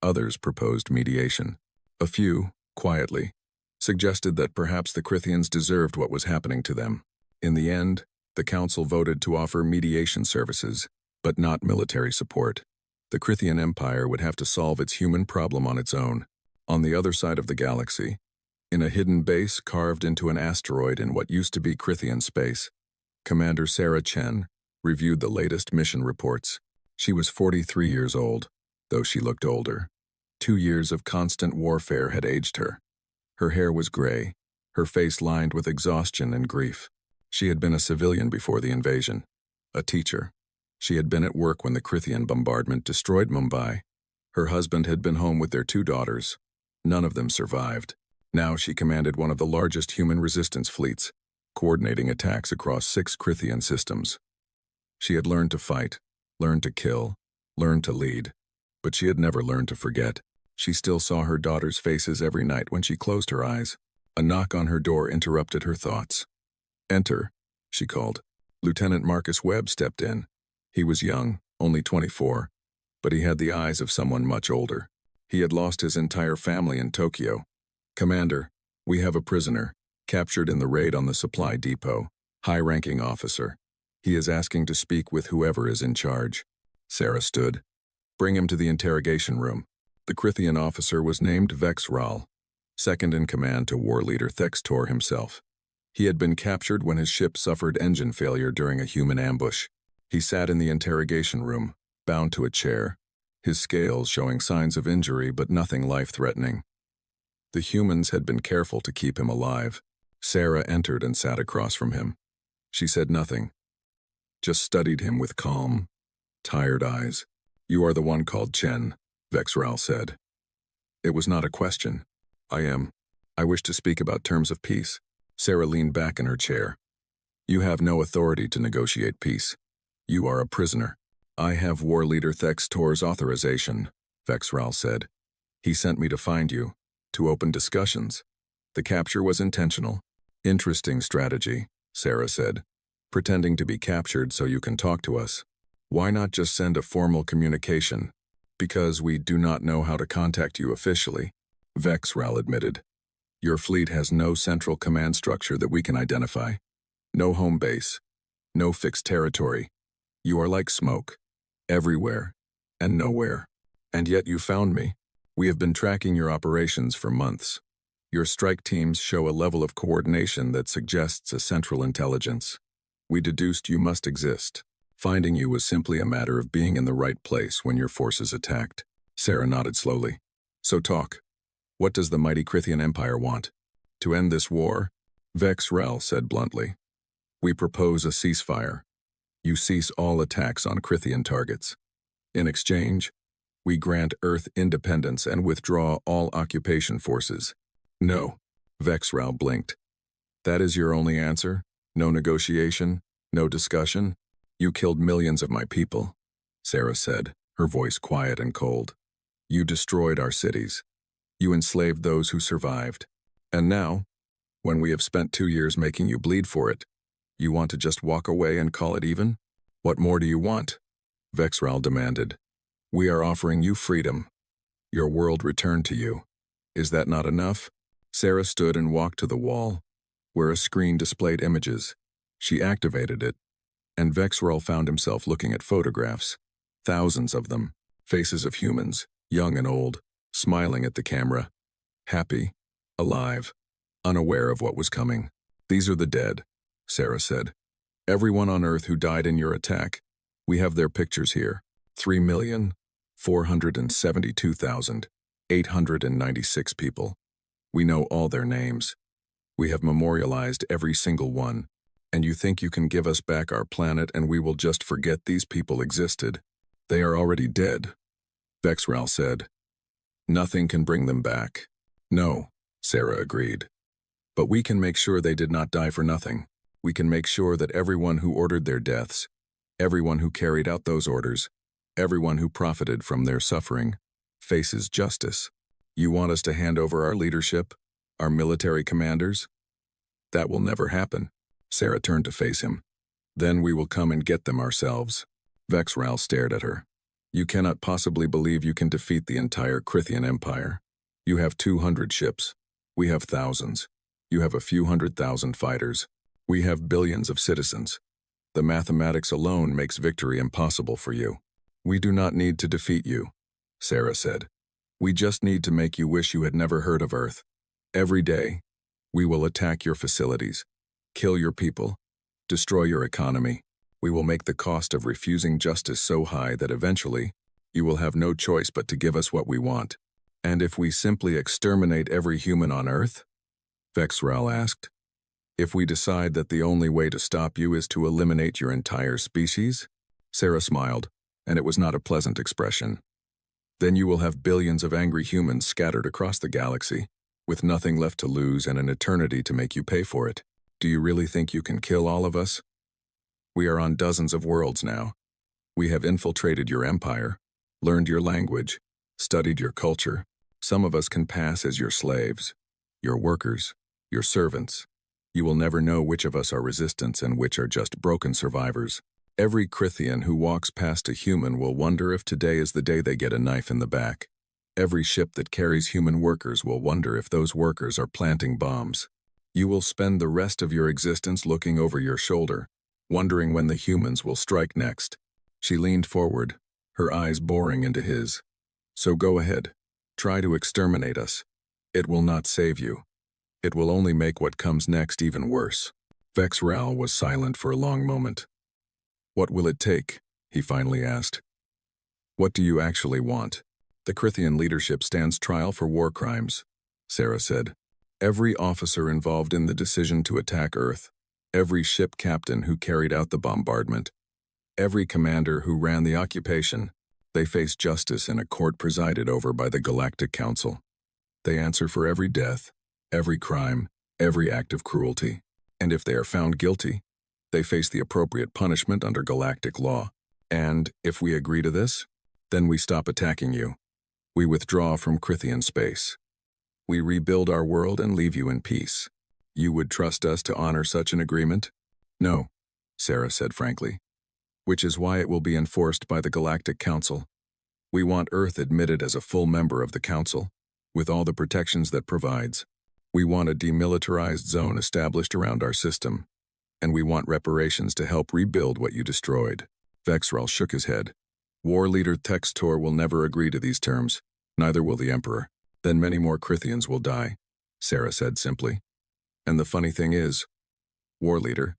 Others proposed mediation. A few, quietly, suggested that perhaps the Crithians deserved what was happening to them. In the end, the Council voted to offer mediation services, but not military support. The Crithian Empire would have to solve its human problem on its own, on the other side of the galaxy, in a hidden base carved into an asteroid in what used to be Crithian space. Commander Sarah Chen reviewed the latest mission reports. She was 43 years old, though she looked older. 2 years of constant warfare had aged her. Her hair was gray, her face lined with exhaustion and grief. She had been a civilian before the invasion, a teacher. She had been at work when the Crithian bombardment destroyed Mumbai. Her husband had been home with their 2 daughters. None of them survived. Now she commanded one of the largest human resistance fleets, coordinating attacks across 6 Crithian systems. She had learned to fight, learned to kill, learned to lead, but she had never learned to forget. She still saw her daughters' faces every night when she closed her eyes. A knock on her door interrupted her thoughts. "Enter," she called. Lieutenant Marcus Webb stepped in. He was young, only 24, but he had the eyes of someone much older. He had lost his entire family in Tokyo. "Commander, we have a prisoner, captured in the raid on the supply depot. High-ranking officer. He is asking to speak with whoever is in charge." Sarah stood. "Bring him to the interrogation room." The Crithian officer was named Vexral, second in command to war leader Thextor himself. He had been captured when his ship suffered engine failure during a human ambush. He sat in the interrogation room, bound to a chair, his scales showing signs of injury but nothing life-threatening. The humans had been careful to keep him alive. Sarah entered and sat across from him. She said nothing, just studied him with calm, tired eyes. "You are the one called Chen," Vexral said. It was not a question. I wish to speak about terms of peace." Sarah leaned back in her chair. "You have no authority to negotiate peace. You are a prisoner." "I have war leader Thextor's authorization," Vexral said. "He sent me to find you, to open discussions." The capture was intentional. "Interesting strategy," Sarah said. "Pretending to be captured so you can talk to us. Why not just send a formal communication?" "Because we do not know how to contact you officially," Vexral admitted. "Your fleet has no central command structure that we can identify. No home base. No fixed territory. You are like smoke. Everywhere. And nowhere. And yet you found me. We have been tracking your operations for months. Your strike teams show a level of coordination that suggests a central intelligence. We deduced you must exist. Finding you was simply a matter of being in the right place when your forces attacked." Sarah nodded slowly. "So talk. What does the mighty Crithian Empire want? To end this war?" Vexral said bluntly. "We propose a ceasefire. You cease all attacks on Crithian targets. In exchange, we grant Earth independence and withdraw all occupation forces." "No," Vexral blinked. "That is your only answer? No negotiation? No discussion? You killed millions of my people," Sarah said, her voice quiet and cold. "You destroyed our cities. You enslaved those who survived. And now, when we have spent 2 years making you bleed for it, you want to just walk away and call it even? What more do you want?" Vexral demanded. "We are offering you freedom. Your world returned to you. Is that not enough?" Sarah stood and walked to the wall, where a screen displayed images. She activated it, and Vexral found himself looking at photographs. Thousands of them, faces of humans, young and old, smiling at the camera. Happy, alive, unaware of what was coming. "These are the dead," Sarah said. "Everyone on Earth who died in your attack. We have their pictures here. 3,472,896 people. We know all their names. We have memorialized every single one. And you think you can give us back our planet and we will just forget these people existed? They are already dead, Vexral said. Nothing can bring them back. No, Sarah agreed. But we can make sure they did not die for nothing. We can make sure that everyone who ordered their deaths, everyone who carried out those orders, everyone who profited from their suffering, faces justice. You want us to hand over our leadership, our military commanders? That will never happen. Sarah turned to face him. Then we will come and get them ourselves. Vexral stared at her. You cannot possibly believe you can defeat the entire Crithian Empire. You have 200 ships. We have thousands. You have a few 100,000 fighters. We have billions of citizens. The mathematics alone makes victory impossible for you. We do not need to defeat you, Sarah said. We just need to make you wish you had never heard of Earth. Every day, we will attack your facilities, kill your people, destroy your economy. We will make the cost of refusing justice so high that eventually, you will have no choice but to give us what we want. And if we simply exterminate every human on Earth? Vexral asked. If we decide that the only way to stop you is to eliminate your entire species? Sarah smiled, and it was not a pleasant expression. Then you will have billions of angry humans scattered across the galaxy, with nothing left to lose and an eternity to make you pay for it. Do you really think you can kill all of us? We are on dozens of worlds now. We have infiltrated your empire, learned your language, studied your culture. Some of us can pass as your slaves, your workers, your servants. You will never know which of us are resistance and which are just broken survivors. Every Crithian who walks past a human will wonder if today is the day they get a knife in the back. Every ship that carries human workers will wonder if those workers are planting bombs. You will spend the rest of your existence looking over your shoulder, wondering when the humans will strike next. She leaned forward, her eyes boring into his. So go ahead. Try to exterminate us. It will not save you. It will only make what comes next even worse. Vexral was silent for a long moment. What will it take? He finally asked. What do you actually want? The Crithian leadership stands trial for war crimes, Sarah said. Every officer involved in the decision to attack Earth, every ship captain who carried out the bombardment, every commander who ran the occupation, they face justice in a court presided over by the Galactic Council. They answer for every death, every crime, every act of cruelty. And if they are found guilty, they face the appropriate punishment under galactic law. And if we agree to this, then we stop attacking you. We withdraw from Crithian space. We rebuild our world and leave you in peace. You would trust us to honor such an agreement? No, Sarah said frankly. Which is why it will be enforced by the Galactic Council. We want Earth admitted as a full member of the Council, with all the protections that provides. We want a demilitarized zone established around our system, and we want reparations to help rebuild what you destroyed. Vexral shook his head. War leader Textor will never agree to these terms, neither will the Emperor. Then many more Crithians will die, Sarah said simply. And the funny thing is, war leader,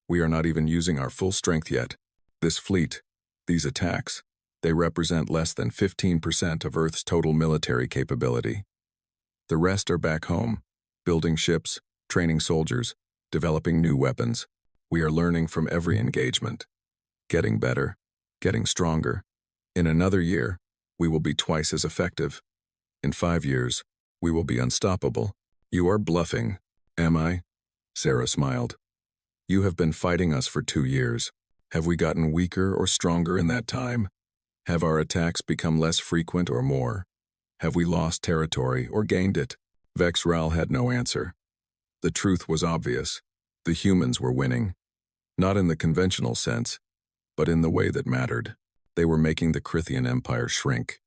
we are not even using our full strength yet. This fleet, these attacks, they represent less than 15% of Earth's total military capability. The rest are back home, building ships, training soldiers, developing new weapons. We are learning from every engagement. Getting better, getting stronger. In another year, we will be twice as effective. In 5 years, we will be unstoppable. You are bluffing, am I? Sarah smiled. You have been fighting us for 2 years. Have we gotten weaker or stronger in that time? Have our attacks become less frequent or more? Have we lost territory or gained it? Vexral had no answer. The truth was obvious. The humans were winning. Not in the conventional sense, but in the way that mattered. They were making the Crithian Empire shrink,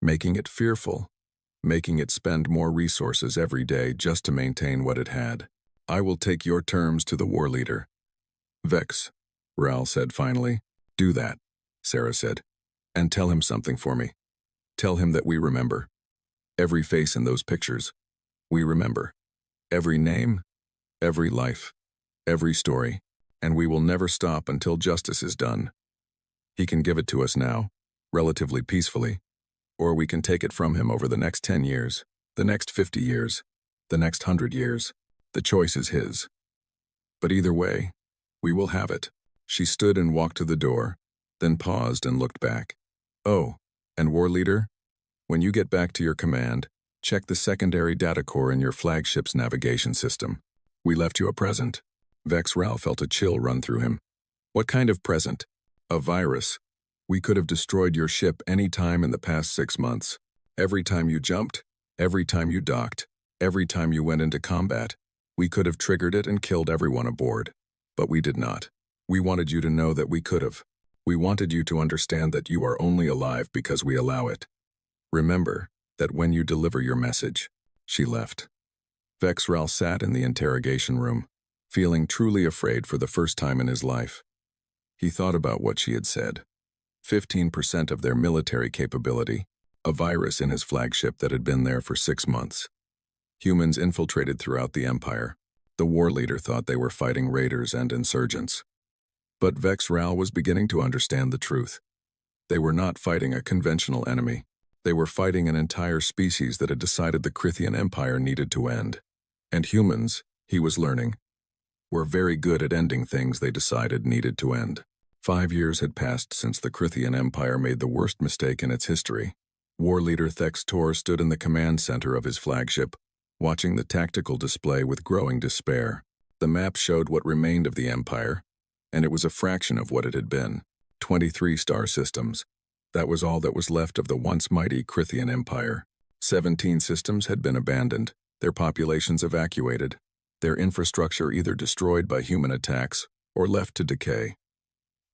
making it fearful, making it spend more resources every day just to maintain what it had. I will take your terms to the war leader. Vex, Ral said finally. Do that, Sarah said. And tell him something for me. Tell him that we remember. Every face in those pictures. We remember. Every name, every life, every story. And we will never stop until justice is done. He can give it to us now, relatively peacefully, or we can take it from him over the next 10 years, the next 50 years, the next 100 years. The choice is his. But either way, We will have it. She stood and walked to the door, then paused and looked back. Oh, and War Leader? When you get back to your command, check the secondary data core in your flagship's navigation system. We left you a present. Vex Ral felt a chill run through him. What kind of present? A virus. We could have destroyed your ship any time in the past 6 months. Every time you jumped, every time you docked, every time you went into combat, we could have triggered it and killed everyone aboard. But we did not. We wanted you to know that we could have. We wanted you to understand that you are only alive because we allow it. Remember that when you deliver your message. She left. Vex Ral sat in the interrogation room, feeling truly afraid for the first time in his life. He thought about what she had said. 15% of their military capability, a virus in his flagship that had been there for 6 months. Humans infiltrated throughout the Empire. The war leader thought they were fighting raiders and insurgents. But Vex Ral was beginning to understand the truth. They were not fighting a conventional enemy. They were fighting an entire species that had decided the Crithian Empire needed to end. And humans, he was learning, were very good at ending things they decided needed to end. 5 years had passed since the Crithian Empire made the worst mistake in its history. War leader Thex Tor stood in the command center of his flagship, watching the tactical display with growing despair. The map showed what remained of the Empire, and it was a fraction of what it had been. 23 star systems. That was all that was left of the once mighty Crithian Empire. 17 systems had been abandoned, their populations evacuated, their infrastructure either destroyed by human attacks or left to decay.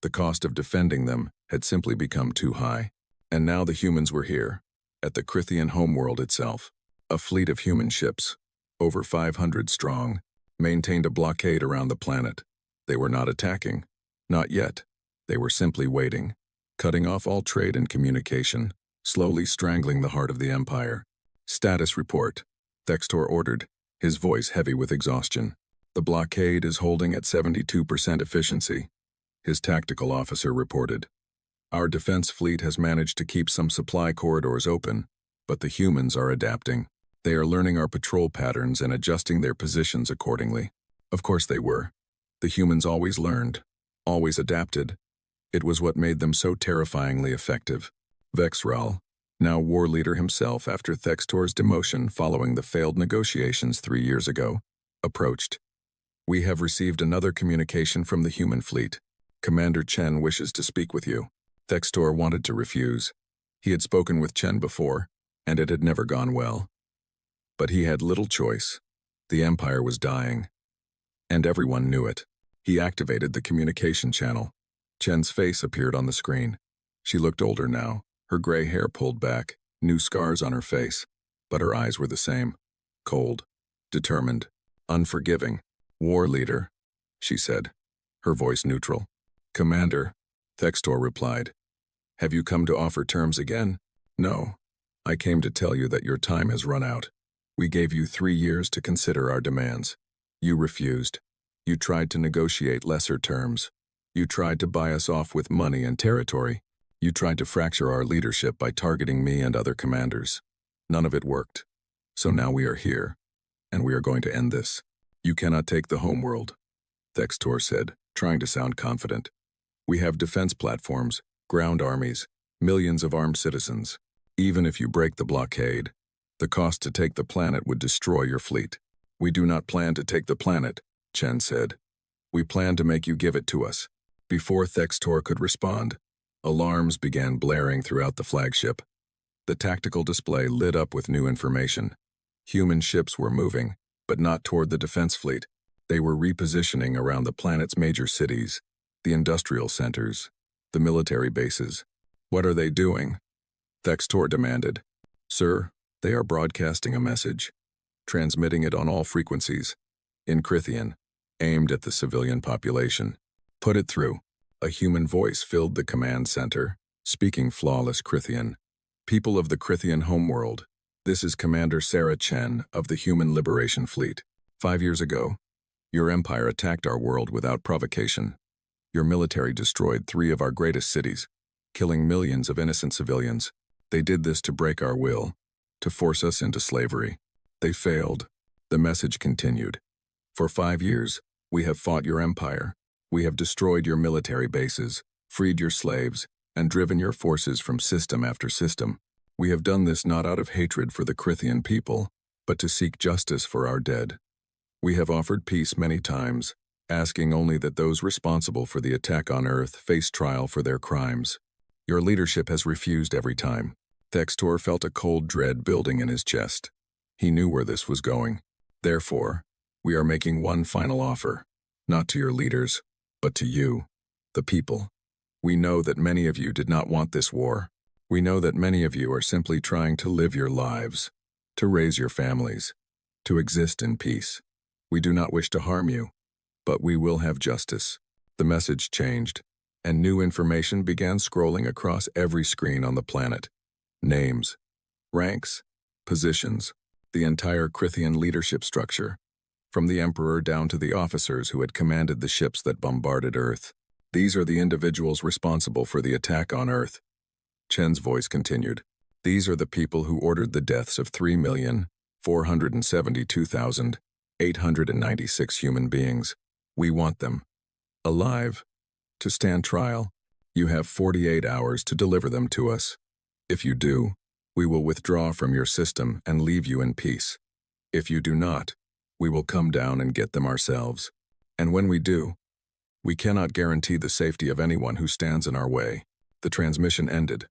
The cost of defending them had simply become too high. And now the humans were here, at the Crithian homeworld itself. A fleet of human ships, over 500 strong, maintained a blockade around the planet. They were not attacking. Not yet. They were simply waiting, cutting off all trade and communication, slowly strangling the heart of the Empire. Status report. Thextor ordered, his voice heavy with exhaustion. The blockade is holding at 72% efficiency. His tactical officer reported. Our defense fleet has managed to keep some supply corridors open, but the humans are adapting. They are learning our patrol patterns and adjusting their positions accordingly. Of course they were. The humans always learned, always adapted. It was what made them so terrifyingly effective. Vex Ral, now war leader himself after Thextor's demotion following the failed negotiations 3 years ago, approached. We have received another communication from the human fleet. Commander Chen wishes to speak with you. Thextor wanted to refuse. He had spoken with Chen before, and it had never gone well. But he had little choice. The Empire was dying. And everyone knew it. He activated the communication channel. Chen's face appeared on the screen. She looked older now, her gray hair pulled back, new scars on her face. But her eyes were the same. Cold, determined, unforgiving. War leader, she said, her voice neutral. Commander, Thextor replied. Have you come to offer terms again? No. I came to tell you that your time has run out. We gave you 3 years to consider our demands. You refused. You tried to negotiate lesser terms. You tried to buy us off with money and territory. You tried to fracture our leadership by targeting me and other commanders. None of it worked. So now we are here, and we are going to end this. You cannot take the homeworld, Thextor said, trying to sound confident. We have defense platforms, ground armies, millions of armed citizens. Even if you break the blockade, the cost to take the planet would destroy your fleet. We do not plan to take the planet, Chen said. We plan to make you give it to us. Before Thextor could respond, alarms began blaring throughout the flagship. The tactical display lit up with new information. Human ships were moving, but not toward the defense fleet. They were repositioning around the planet's major cities, the industrial centers, the military bases. What are they doing? Thextor demanded. Sir, they are broadcasting a message, transmitting it on all frequencies, in Crithian, aimed at the civilian population. Put it through. A human voice filled the command center, speaking flawless Crithian. People of the Crithian homeworld, this is Commander Sarah Chen of the Human Liberation Fleet. 5 years ago, your empire attacked our world without provocation. Your military destroyed 3 of our greatest cities, killing millions of innocent civilians. They did this to break our will, to force us into slavery. They failed. The message continued. For 5 years, we have fought your empire. We have destroyed your military bases, freed your slaves, and driven your forces from system after system. We have done this not out of hatred for the Crithian people, but to seek justice for our dead. We have offered peace many times, asking only that those responsible for the attack on Earth face trial for their crimes. Your leadership has refused every time. Thextor felt a cold dread building in his chest. He knew where this was going. Therefore, we are making one final offer, not to your leaders, but to you, the people. We know that many of you did not want this war. We know that many of you are simply trying to live your lives, to raise your families, to exist in peace. We do not wish to harm you, but we will have justice. The message changed, and new information began scrolling across every screen on the planet. Names, ranks, positions, the entire Crithian leadership structure, from the Emperor down to the officers who had commanded the ships that bombarded Earth. These are the individuals responsible for the attack on Earth. Chen's voice continued. These are the people who ordered the deaths of 3,472,896 human beings. We want them alive, to stand trial. You have 48 hours to deliver them to us. If you do, we will withdraw from your system and leave you in peace. If you do not, we will come down and get them ourselves. And when we do, we cannot guarantee the safety of anyone who stands in our way. The transmission ended.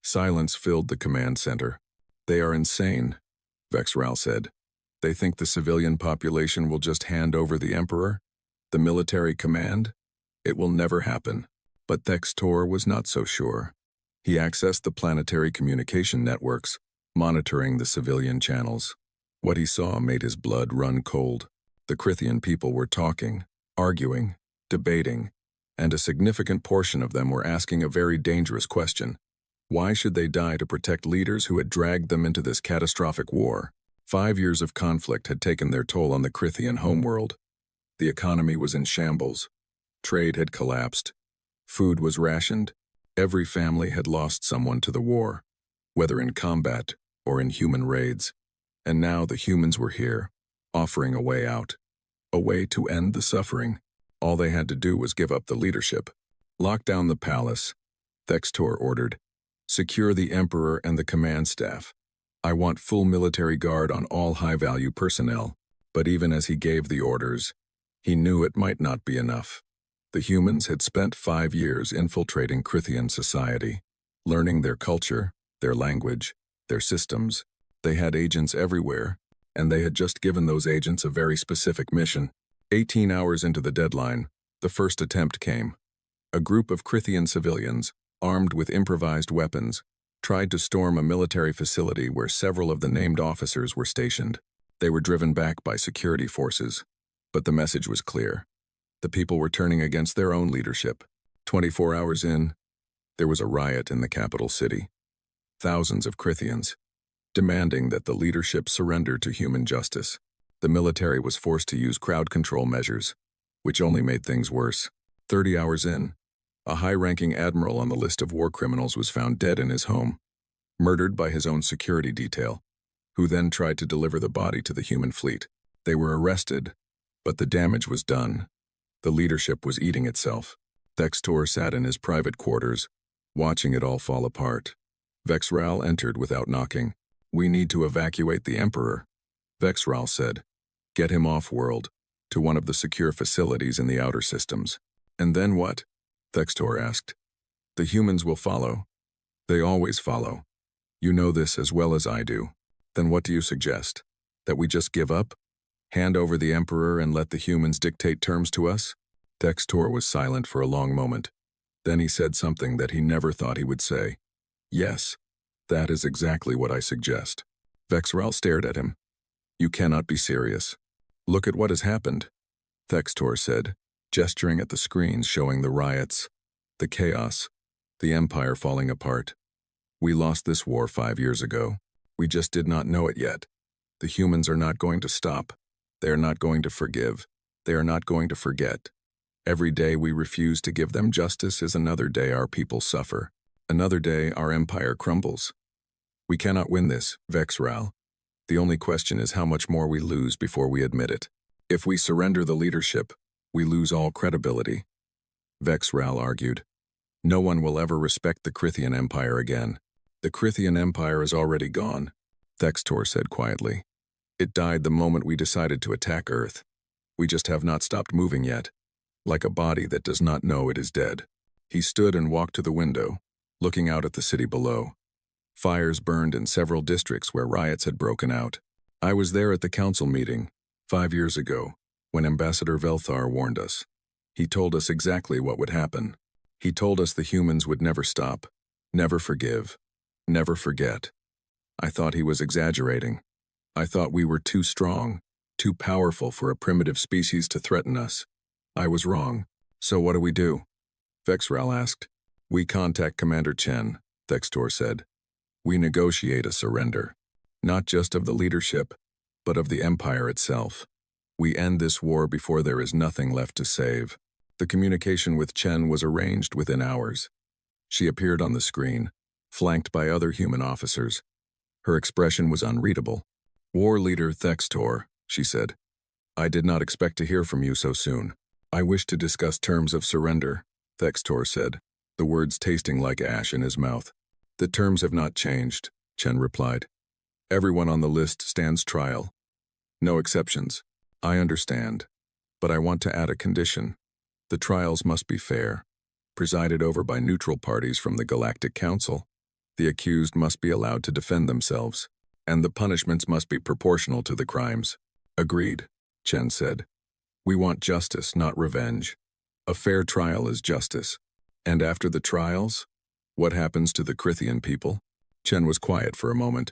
Silence filled the command center. They are insane, Vexral said. They think the civilian population will just hand over the Emperor, the military command. It will never happen. But Thextor was not so sure. He accessed the planetary communication networks, monitoring the civilian channels. What he saw made his blood run cold. The Crithian people were talking, arguing, debating, and a significant portion of them were asking a very dangerous question. Why should they die to protect leaders who had dragged them into this catastrophic war? 5 years of conflict had taken their toll on the Crithian homeworld. The economy was in shambles. Trade had collapsed. Food was rationed. Every family had lost someone to the war, whether in combat or in human raids. And now the humans were here, offering a way out, a way to end the suffering. All they had to do was give up the leadership. Lock down the palace, Thextor ordered. Secure the Emperor and the command staff. I want full military guard on all high-value personnel. But even as he gave the orders, he knew it might not be enough. The humans had spent 5 years infiltrating Crithian society, learning their culture, their language, their systems. They had agents everywhere, and they had just given those agents a very specific mission. 18 hours into the deadline, the first attempt came. A group of Crithian civilians, armed with improvised weapons, tried to storm a military facility where several of the named officers were stationed. They were driven back by security forces, but the message was clear. The people were turning against their own leadership. 24 hours in, there was a riot in the capital city. Thousands of Crithians, demanding that the leadership surrender to human justice. The military was forced to use crowd control measures, which only made things worse. 30 hours in, a high-ranking admiral on the list of war criminals was found dead in his home, murdered by his own security detail, who then tried to deliver the body to the human fleet. They were arrested, but the damage was done. The leadership was eating itself. Thextor sat in his private quarters, watching it all fall apart. Vexral entered without knocking. We need to evacuate the Emperor, Vexral said. Get him off-world, to one of the secure facilities in the outer systems. And then what? Thextor asked. The humans will follow. They always follow. You know this as well as I do. Then what do you suggest? That we just give up? Hand over the Emperor and let the humans dictate terms to us? Thextor was silent for a long moment. Then he said something that he never thought he would say. Yes, that is exactly what I suggest. Vexral stared at him. You cannot be serious. Look at what has happened, Thextor said, gesturing at the screens showing the riots, the chaos, the Empire falling apart. We lost this war 5 years ago. We just did not know it yet. The humans are not going to stop. They are not going to forgive. They are not going to forget. Every day we refuse to give them justice is another day our people suffer. Another day our empire crumbles. We cannot win this, Vexral. The only question is how much more we lose before we admit it. If we surrender the leadership, We lose all credibility. Vexral argued. No one will ever respect the Crithian Empire again. The Crithian Empire is already gone, Thextor said quietly. It died the moment we decided to attack Earth. We just have not stopped moving yet, like a body that does not know it is dead. He stood and walked to the window, looking out at the city below. Fires burned in several districts where riots had broken out. I was there at the council meeting, 5 years ago, when Ambassador Velthar warned us. He told us exactly what would happen. He told us the humans would never stop, never forgive, never forget. I thought he was exaggerating. I thought we were too strong, too powerful for a primitive species to threaten us. I was wrong. So what do we do? Vexral asked. We contact Commander Chen, Thextor said. We negotiate a surrender, not just of the leadership, but of the Empire itself. We end this war before there is nothing left to save. The communication with Chen was arranged within hours. She appeared on the screen, flanked by other human officers. Her expression was unreadable. War Leader Thextor, she said. I did not expect to hear from you so soon. I wish to discuss terms of surrender, Thextor said, the words tasting like ash in his mouth. The terms have not changed, Chen replied. Everyone on the list stands trial. No exceptions. I understand. But I want to add a condition. The trials must be fair, presided over by neutral parties from the Galactic Council. The accused must be allowed to defend themselves, and the punishments must be proportional to the crimes. Agreed, Chen said. We want justice, not revenge. A fair trial is justice. And after the trials, what happens to the Crithian people? Chen was quiet for a moment.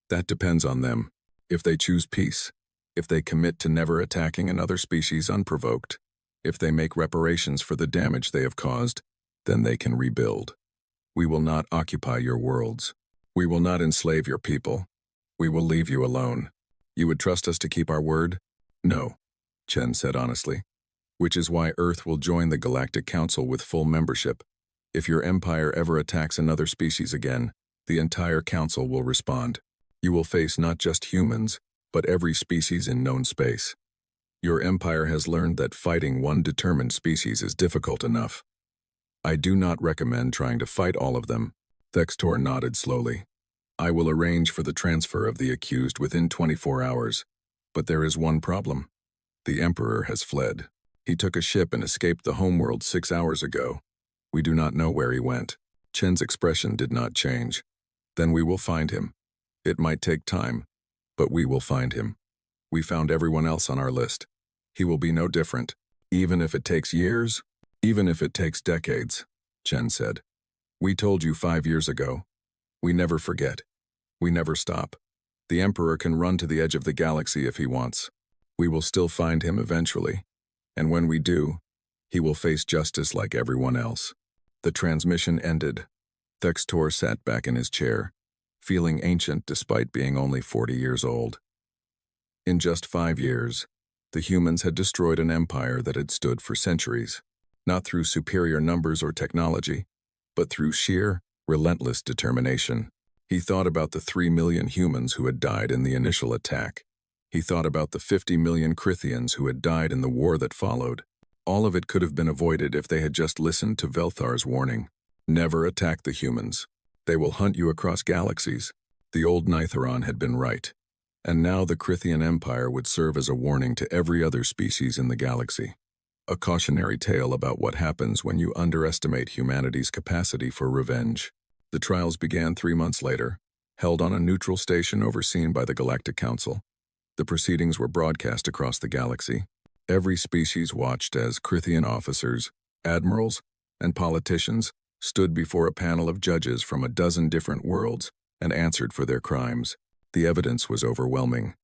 That depends on them. If they choose peace, if they commit to never attacking another species unprovoked, if they make reparations for the damage they have caused, then they can rebuild. We will not occupy your worlds. We will not enslave your people. We will leave you alone. You would trust us to keep our word? No, Chen said honestly. Which is why Earth will join the Galactic Council with full membership. If your empire ever attacks another species again, the entire council will respond. You will face not just humans, but every species in known space. Your empire has learned that fighting one determined species is difficult enough. I do not recommend trying to fight all of them. Thextor nodded slowly. I will arrange for the transfer of the accused within 24 hours. But there is one problem. The Emperor has fled. He took a ship and escaped the homeworld 6 hours ago. We do not know where he went. Chen's expression did not change. Then we will find him. It might take time, but we will find him. We found everyone else on our list. He will be no different, even if it takes years, even if it takes decades, Chen said. We told you 5 years ago. We never forget. We never stop. The Emperor can run to the edge of the galaxy if he wants. We will still find him eventually. And when we do, he will face justice like everyone else. The transmission ended. Thextor sat back in his chair, feeling ancient despite being only 40 years old. In just 5 years, the humans had destroyed an empire that had stood for centuries, not through superior numbers or technology, but through sheer, relentless determination. He thought about the 3 million humans who had died in the initial attack. He thought about the 50 million Crithians who had died in the war that followed. All of it could have been avoided if they had just listened to Velthar's warning. Never attack the humans. They will hunt you across galaxies. The old Nitheron had been right. And now the Crithian Empire would serve as a warning to every other species in the galaxy. A cautionary tale about what happens when you underestimate humanity's capacity for revenge. The trials began 3 months later, held on a neutral station overseen by the Galactic Council. The proceedings were broadcast across the galaxy. Every species watched as Crithian officers, admirals, and politicians stood before a panel of judges from a dozen different worlds and answered for their crimes. The evidence was overwhelming.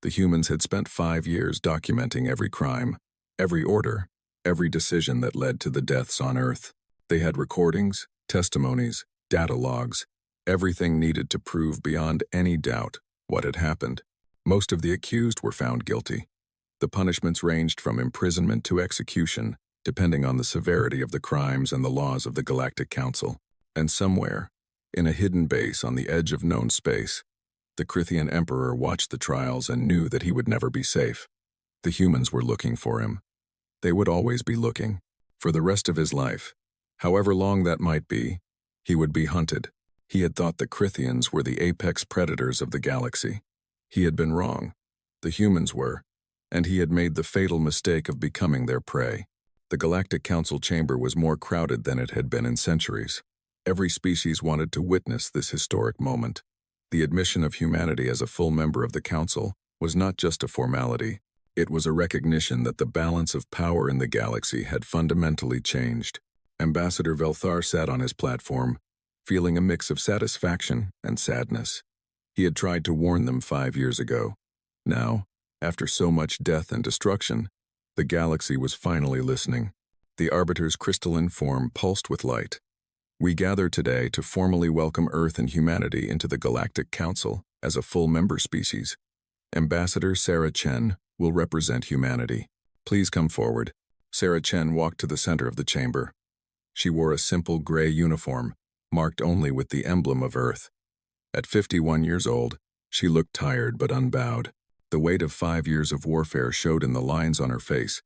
The humans had spent 5 years documenting every crime, every order, every decision that led to the deaths on Earth. They had recordings, testimonies, data logs, everything needed to prove beyond any doubt what had happened. Most of the accused were found guilty. The punishments ranged from imprisonment to execution, depending on the severity of the crimes and the laws of the Galactic Council. And somewhere, in a hidden base on the edge of known space, the Crithian Emperor watched the trials and knew that he would never be safe. The humans were looking for him. They would always be looking. For the rest of his life, however long that might be, he would be hunted. He had thought the Crithians were the apex predators of the galaxy. He had been wrong. The humans were, and he had made the fatal mistake of becoming their prey. The Galactic Council chamber was more crowded than it had been in centuries. Every species wanted to witness this historic moment. The admission of humanity as a full member of the Council was not just a formality. It was a recognition that the balance of power in the galaxy had fundamentally changed. Ambassador Velthar sat on his platform, feeling a mix of satisfaction and sadness. He had tried to warn them 5 years ago. Now, after so much death and destruction, the galaxy was finally listening. The Arbiter's crystalline form pulsed with light. We gather today to formally welcome Earth and humanity into the Galactic Council as a full member species. Ambassador Sarah Chen will represent humanity. Please come forward. Sarah Chen walked to the center of the chamber. She wore a simple gray uniform, marked only with the emblem of Earth. At 51 years old, she looked tired but unbowed. The weight of 5 years of warfare showed in the lines on her face,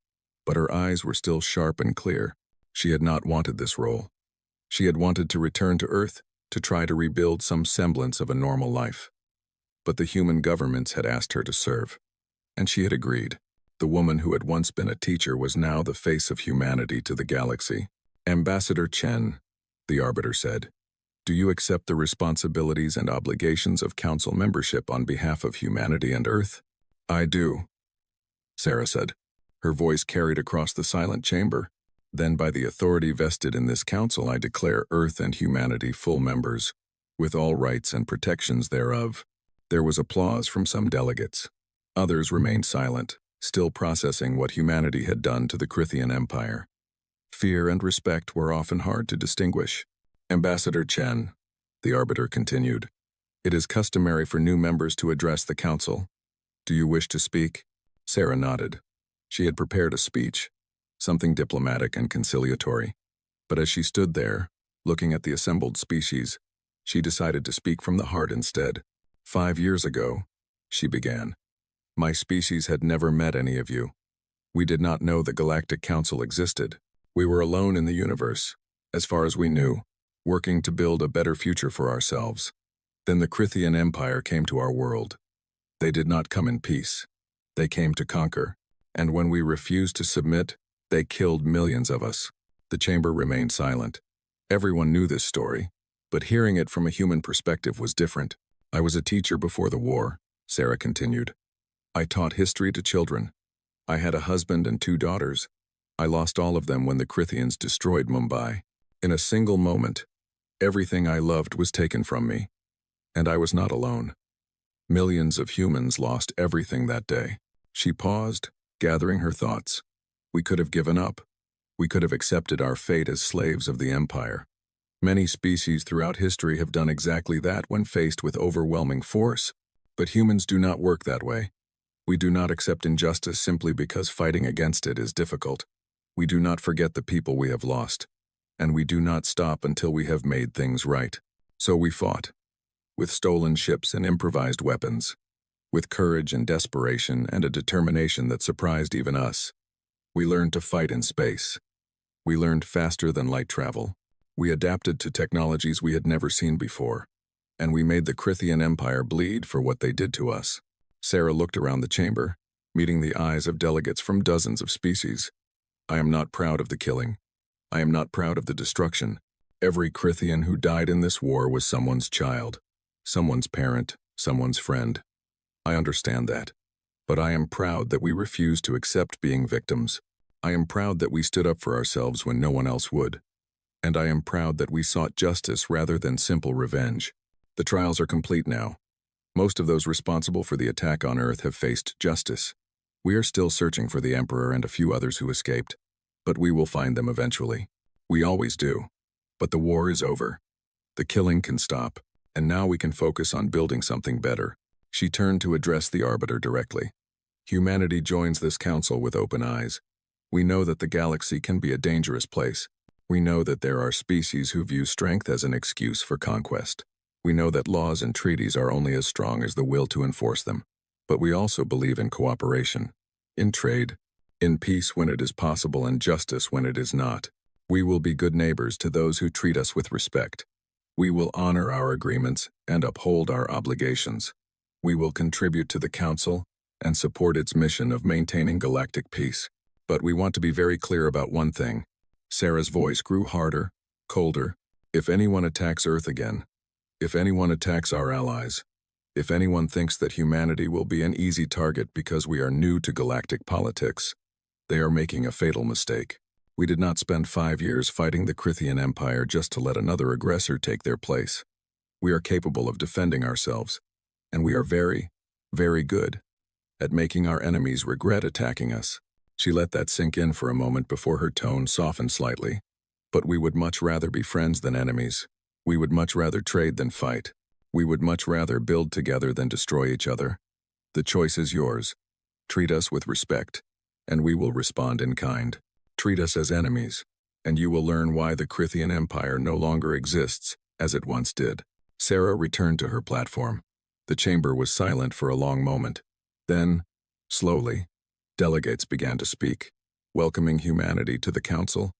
but her eyes were still sharp and clear. She had not wanted this role. She had wanted to return to Earth to try to rebuild some semblance of a normal life. But the human governments had asked her to serve, and she had agreed. The woman who had once been a teacher was now the face of humanity to the galaxy. Ambassador Chen, the Arbiter said, do you accept the responsibilities and obligations of Council membership on behalf of humanity and Earth? I do, Sarah said. Her voice carried across the silent chamber. Then by the authority vested in this council, I declare Earth and humanity full members, with all rights and protections thereof. There was applause from some delegates. Others remained silent, still processing what humanity had done to the Crithian Empire. Fear and respect were often hard to distinguish. Ambassador Chen, the Arbiter continued, it is customary for new members to address the council. Do you wish to speak? Sarah nodded. She had prepared a speech, something diplomatic and conciliatory. But as she stood there, looking at the assembled species, she decided to speak from the heart instead. 5 years ago, she began, my species had never met any of you. We did not know the Galactic Council existed. We were alone in the universe, as far as we knew, working to build a better future for ourselves. Then the Crithian Empire came to our world. They did not come in peace. They came to conquer, and when we refused to submit, they killed millions of us. The chamber remained silent. Everyone knew this story, but hearing it from a human perspective was different. I was a teacher before the war, Sarah continued. I taught history to children. I had a husband and 2 daughters. I lost all of them when the Crithians destroyed Mumbai. In a single moment, everything I loved was taken from me, and I was not alone. Millions of humans lost everything that day. She paused, gathering her thoughts. We could have given up. We could have accepted our fate as slaves of the Empire. Many species throughout history have done exactly that when faced with overwhelming force, but humans do not work that way. We do not accept injustice simply because fighting against it is difficult. We do not forget the people we have lost, and we do not stop until we have made things right. So we fought, with stolen ships and improvised weapons, with courage and desperation and a determination that surprised even us. We learned to fight in space. We learned faster than light travel. We adapted to technologies we had never seen before, and we made the Crithian Empire bleed for what they did to us. Sarah looked around the chamber, meeting the eyes of delegates from dozens of species. I am not proud of the killing. I am not proud of the destruction. Every Crithian who died in this war was someone's child, someone's parent, someone's friend. I understand that. But I am proud that we refused to accept being victims. I am proud that we stood up for ourselves when no one else would. And I am proud that we sought justice rather than simple revenge. The trials are complete now. Most of those responsible for the attack on Earth have faced justice. We are still searching for the Emperor and a few others who escaped, but we will find them eventually. We always do. But the war is over. The killing can stop, and now we can focus on building something better. She turned to address the Arbiter directly. Humanity joins this council with open eyes. We know that the galaxy can be a dangerous place. We know that there are species who view strength as an excuse for conquest. We know that laws and treaties are only as strong as the will to enforce them. But we also believe in cooperation, in trade, In peace when it is possible and justice when it is not. We will be good neighbors to those who treat us with respect. We will honor our agreements and uphold our obligations. We will contribute to the Council and support its mission of maintaining galactic peace. But we want to be very clear about one thing. Sarah's voice grew harder, colder. If anyone attacks Earth again, if anyone attacks our allies, if anyone thinks that humanity will be an easy target because we are new to galactic politics, they are making a fatal mistake. We did not spend 5 years fighting the Crithian Empire just to let another aggressor take their place. We are capable of defending ourselves, and we are very, very good at making our enemies regret attacking us. She let that sink in for a moment before her tone softened slightly. But we would much rather be friends than enemies. We would much rather trade than fight. We would much rather build together than destroy each other. The choice is yours. Treat us with respect, and we will respond in kind. Treat us as enemies, and you will learn why the Crithian Empire no longer exists as it once did. Sarah returned to her platform. The chamber was silent for a long moment. Then, slowly, delegates began to speak, welcoming humanity to the Council,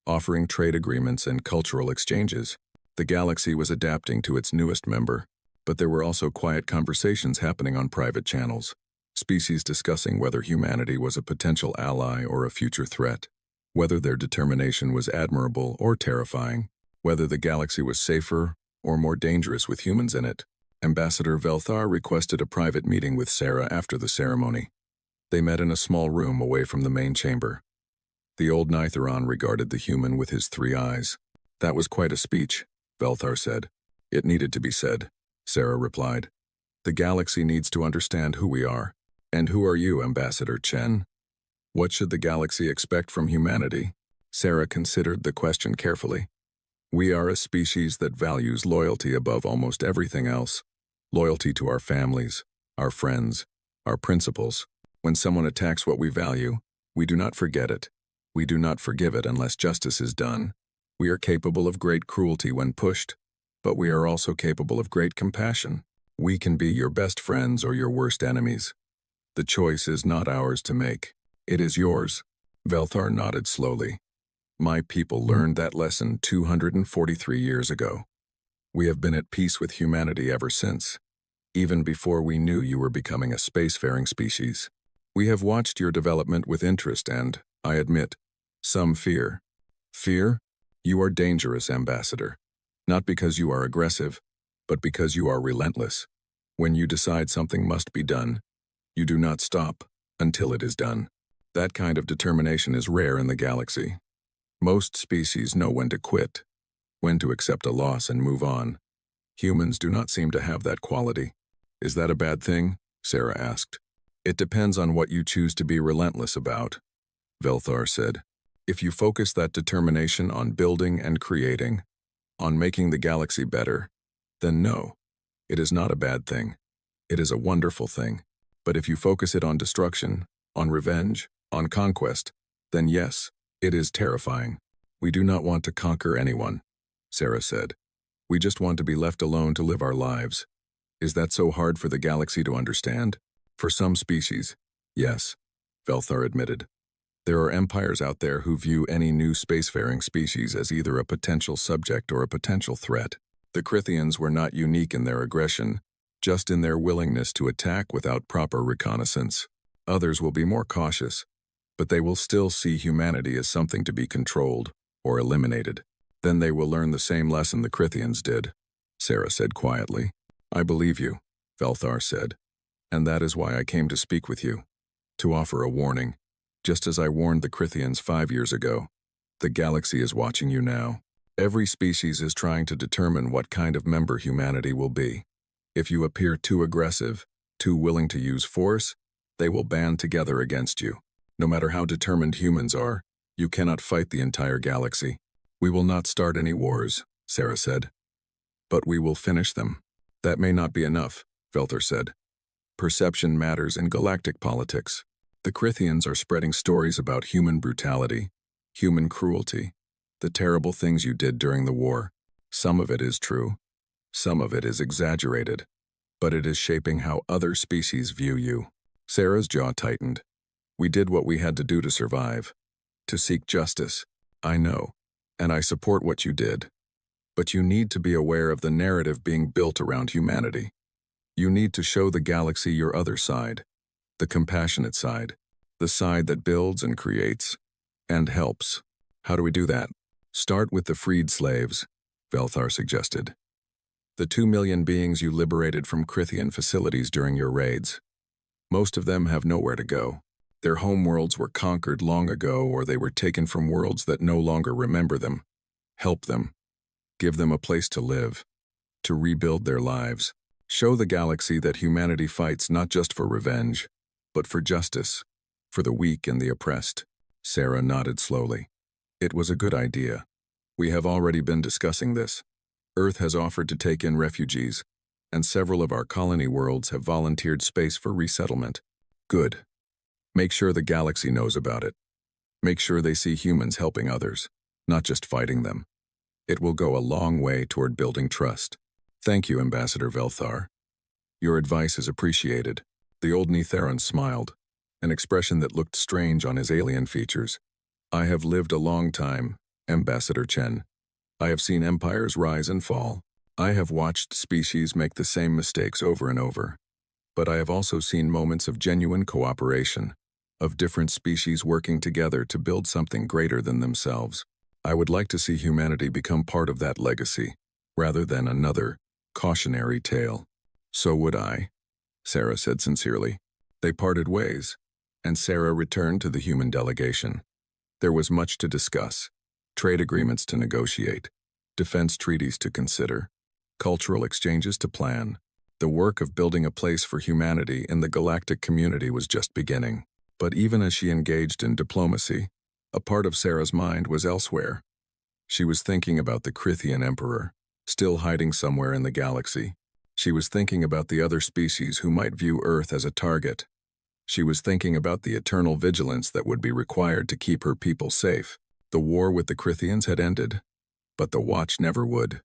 offering trade agreements and cultural exchanges. The galaxy was adapting to its newest member, but there were also quiet conversations happening on private channels, species discussing whether humanity was a potential ally or a future threat, whether their determination was admirable or terrifying, whether the galaxy was safer or more dangerous with humans in it. Ambassador Velthar requested a private meeting with Sarah after the ceremony. They met in a small room away from the main chamber. The old Nitheron regarded the human with his 3 eyes. That was quite a speech, Velthar said. It needed to be said, Sarah replied. The galaxy needs to understand who we are. And who are you, Ambassador Chen? What should the galaxy expect from humanity? Sarah considered the question carefully. We are a species that values loyalty above almost everything else. Loyalty to our families, our friends, our principles. When someone attacks what we value, we do not forget it. We do not forgive it unless justice is done. We are capable of great cruelty when pushed, but we are also capable of great compassion. We can be your best friends or your worst enemies. The choice is not ours to make. It is yours. Velthar nodded slowly. My people learned that lesson 243 years ago. We have been at peace with humanity ever since, even before we knew you were becoming a spacefaring species. We have watched your development with interest and, I admit, some fear. Fear? You are dangerous, Ambassador. Not because you are aggressive, but because you are relentless. When you decide something must be done, you do not stop until it is done. That kind of determination is rare in the galaxy. Most species know when to quit, when to accept a loss and move on. Humans do not seem to have that quality. Is that a bad thing? Sarah asked. It depends on what you choose to be relentless about, Velthar said. If you focus that determination on building and creating, on making the galaxy better, then no, it is not a bad thing. It is a wonderful thing. But if you focus it on destruction, on revenge, on conquest, then yes, it is terrifying. We do not want to conquer anyone, Sarah said. We just want to be left alone to live our lives. Is that so hard for the galaxy to understand? For some species, yes, Velthar admitted. There are empires out there who view any new spacefaring species as either a potential subject or a potential threat. The Crithians were not unique in their aggression, just in their willingness to attack without proper reconnaissance. Others will be more cautious, but they will still see humanity as something to be controlled or eliminated. Then they will learn the same lesson the Crithians did, Sarah said quietly. I believe you, Velthar said, and that is why I came to speak with you, to offer a warning. Just as I warned the Crithians 5 years ago, the galaxy is watching you now. Every species is trying to determine what kind of member humanity will be. If you appear too aggressive, too willing to use force, they will band together against you. No matter how determined humans are, you cannot fight the entire galaxy. We will not start any wars, Sarah said. But we will finish them. That may not be enough, Velthar said. Perception matters in galactic politics. The Crithians are spreading stories about human brutality, human cruelty, the terrible things you did during the war. Some of it is true. Some of it is exaggerated. But it is shaping how other species view you. Sarah's jaw tightened. We did what we had to do to survive, to seek justice. I know, and I support what you did. But you need to be aware of the narrative being built around humanity. You need to show the galaxy your other side, the compassionate side, the side that builds and creates, and helps. How do we do that? Start with the freed slaves, Velthar suggested. The 2 million beings you liberated from Crithian facilities during your raids. Most of them have nowhere to go. Their homeworlds were conquered long ago, or they were taken from worlds that no longer remember them. Help them. Give them a place to live, to rebuild their lives. Show the galaxy that humanity fights not just for revenge, but for justice, for the weak and the oppressed. Sarah nodded slowly. It was a good idea. We have already been discussing this. Earth has offered to take in refugees, and several of our colony worlds have volunteered space for resettlement. Good. Make sure the galaxy knows about it. Make sure they see humans helping others, not just fighting them. It will go a long way toward building trust. Thank you, Ambassador Velthar. Your advice is appreciated. The old Netheran smiled, an expression that looked strange on his alien features. I have lived a long time, Ambassador Chen. I have seen empires rise and fall. I have watched species make the same mistakes over and over. But I have also seen moments of genuine cooperation, of different species working together to build something greater than themselves. I would like to see humanity become part of that legacy, rather than another cautionary tale. So would I, Sarah said sincerely. They parted ways, and Sarah returned to the human delegation. There was much to discuss, trade agreements to negotiate, defense treaties to consider, cultural exchanges to plan. The work of building a place for humanity in the galactic community was just beginning. But even as she engaged in diplomacy, a part of Sarah's mind was elsewhere. She was thinking about the Crithian Emperor, still hiding somewhere in the galaxy. She was thinking about the other species who might view Earth as a target. She was thinking about the eternal vigilance that would be required to keep her people safe. The war with the Crithians had ended, but the Watch never would.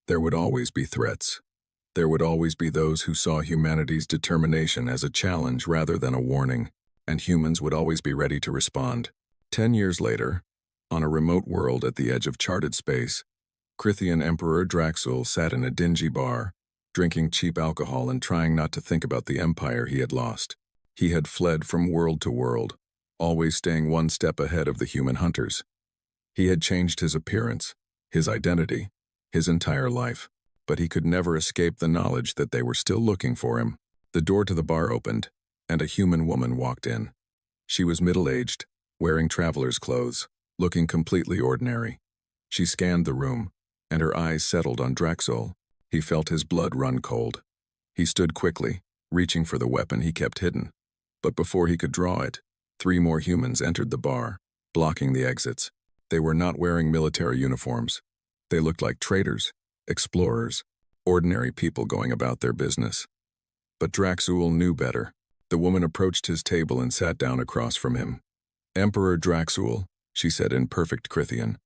There would always be threats. There would always be those who saw humanity's determination as a challenge rather than a warning, and humans would always be ready to respond. 10 years later, on a remote world at the edge of charted space, Crithian Emperor Draxul sat in a dingy bar, drinking cheap alcohol and trying not to think about the empire he had lost. He had fled from world to world, always staying one step ahead of the human hunters. He had changed his appearance, his identity, his entire life, but he could never escape the knowledge that they were still looking for him. The door to the bar opened, and a human woman walked in. She was middle-aged, wearing traveler's clothes, looking completely ordinary. She scanned the room, and her eyes settled on Draxul. He felt his blood run cold. He stood quickly, reaching for the weapon he kept hidden. But before he could draw it, 3 more humans entered the bar, blocking the exits. They were not wearing military uniforms. They looked like traders, explorers, ordinary people going about their business. But Draxul knew better. The woman approached his table and sat down across from him. Emperor Draxul, she said in perfect Crithian,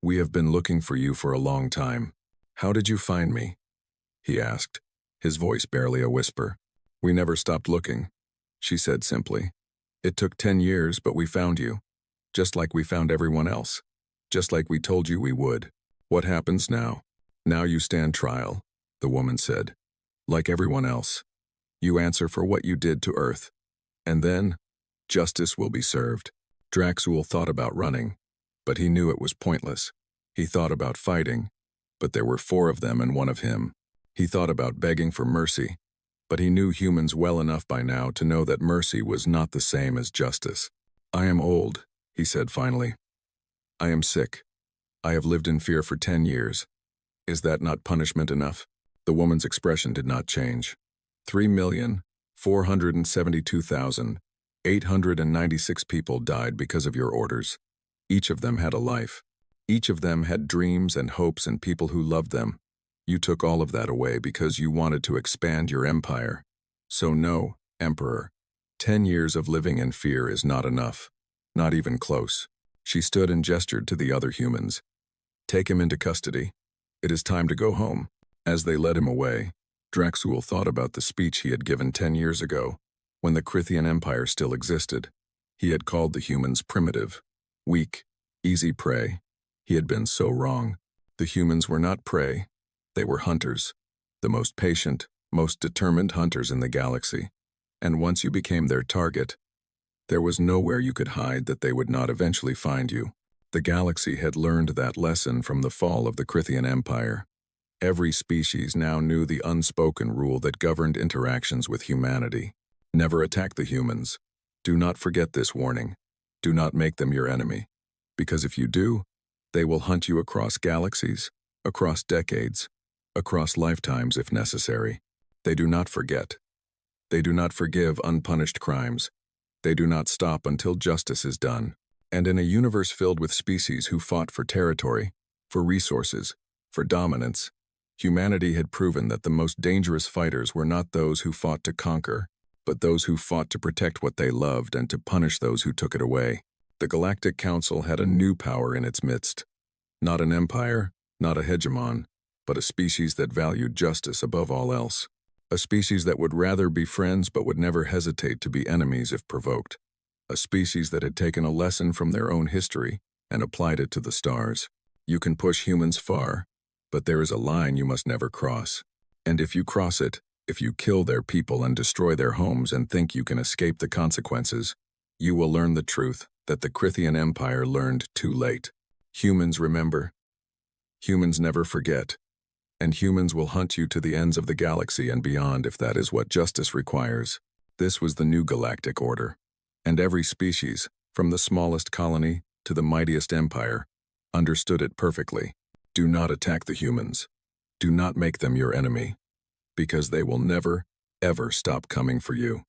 we have been looking for you for a long time. How did you find me? He asked, his voice barely a whisper. We never stopped looking, she said simply. It took 10 years, but we found you. Just like we found everyone else. Just like we told you we would. What happens now? Now you stand trial, the woman said. Like everyone else. You answer for what you did to Earth. And then, justice will be served. Draxul thought about running, but he knew it was pointless. He thought about fighting, but there were 4 of them and 1 of him. He thought about begging for mercy, but he knew humans well enough by now to know that mercy was not the same as justice. I am old, he said finally. I am sick. I have lived in fear for 10 years. Is that not punishment enough? The woman's expression did not change. 3,472,896 people died because of your orders. Each of them had a life. Each of them had dreams and hopes and people who loved them. You took all of that away because you wanted to expand your empire. So no, Emperor, 10 years of living in fear is not enough. Not even close. She stood and gestured to the other humans. Take him into custody. It is time to go home. As they led him away, Draxul thought about the speech he had given 10 years ago, when the Crithian Empire still existed. He had called the humans primitive, weak, easy prey. He had been so wrong. The humans were not prey. They were hunters, the most patient, most determined hunters in the galaxy. And once you became their target, there was nowhere you could hide that they would not eventually find you. The galaxy had learned that lesson from the fall of the Crithian Empire. Every species now knew the unspoken rule that governed interactions with humanity. Never attack the humans. Do not forget this warning. Do not make them your enemy. Because if you do, they will hunt you across galaxies, across decades, across lifetimes if necessary. They do not forget. They do not forgive unpunished crimes. They do not stop until justice is done. And in a universe filled with species who fought for territory, for resources, for dominance, humanity had proven that the most dangerous fighters were not those who fought to conquer, but those who fought to protect what they loved and to punish those who took it away. The Galactic Council had a new power in its midst. Not an empire, not a hegemon, but a species that valued justice above all else. A species that would rather be friends but would never hesitate to be enemies if provoked. A species that had taken a lesson from their own history and applied it to the stars. You can push humans far, but there is a line you must never cross. And if you cross it, if you kill their people and destroy their homes and think you can escape the consequences, you will learn the truth that the Crithian Empire learned too late. Humans remember. Humans never forget. And humans will hunt you to the ends of the galaxy and beyond if that is what justice requires. This was the new galactic order. And every species, from the smallest colony to the mightiest empire, understood it perfectly. Do not attack the humans. Do not make them your enemy, because they will never, ever stop coming for you.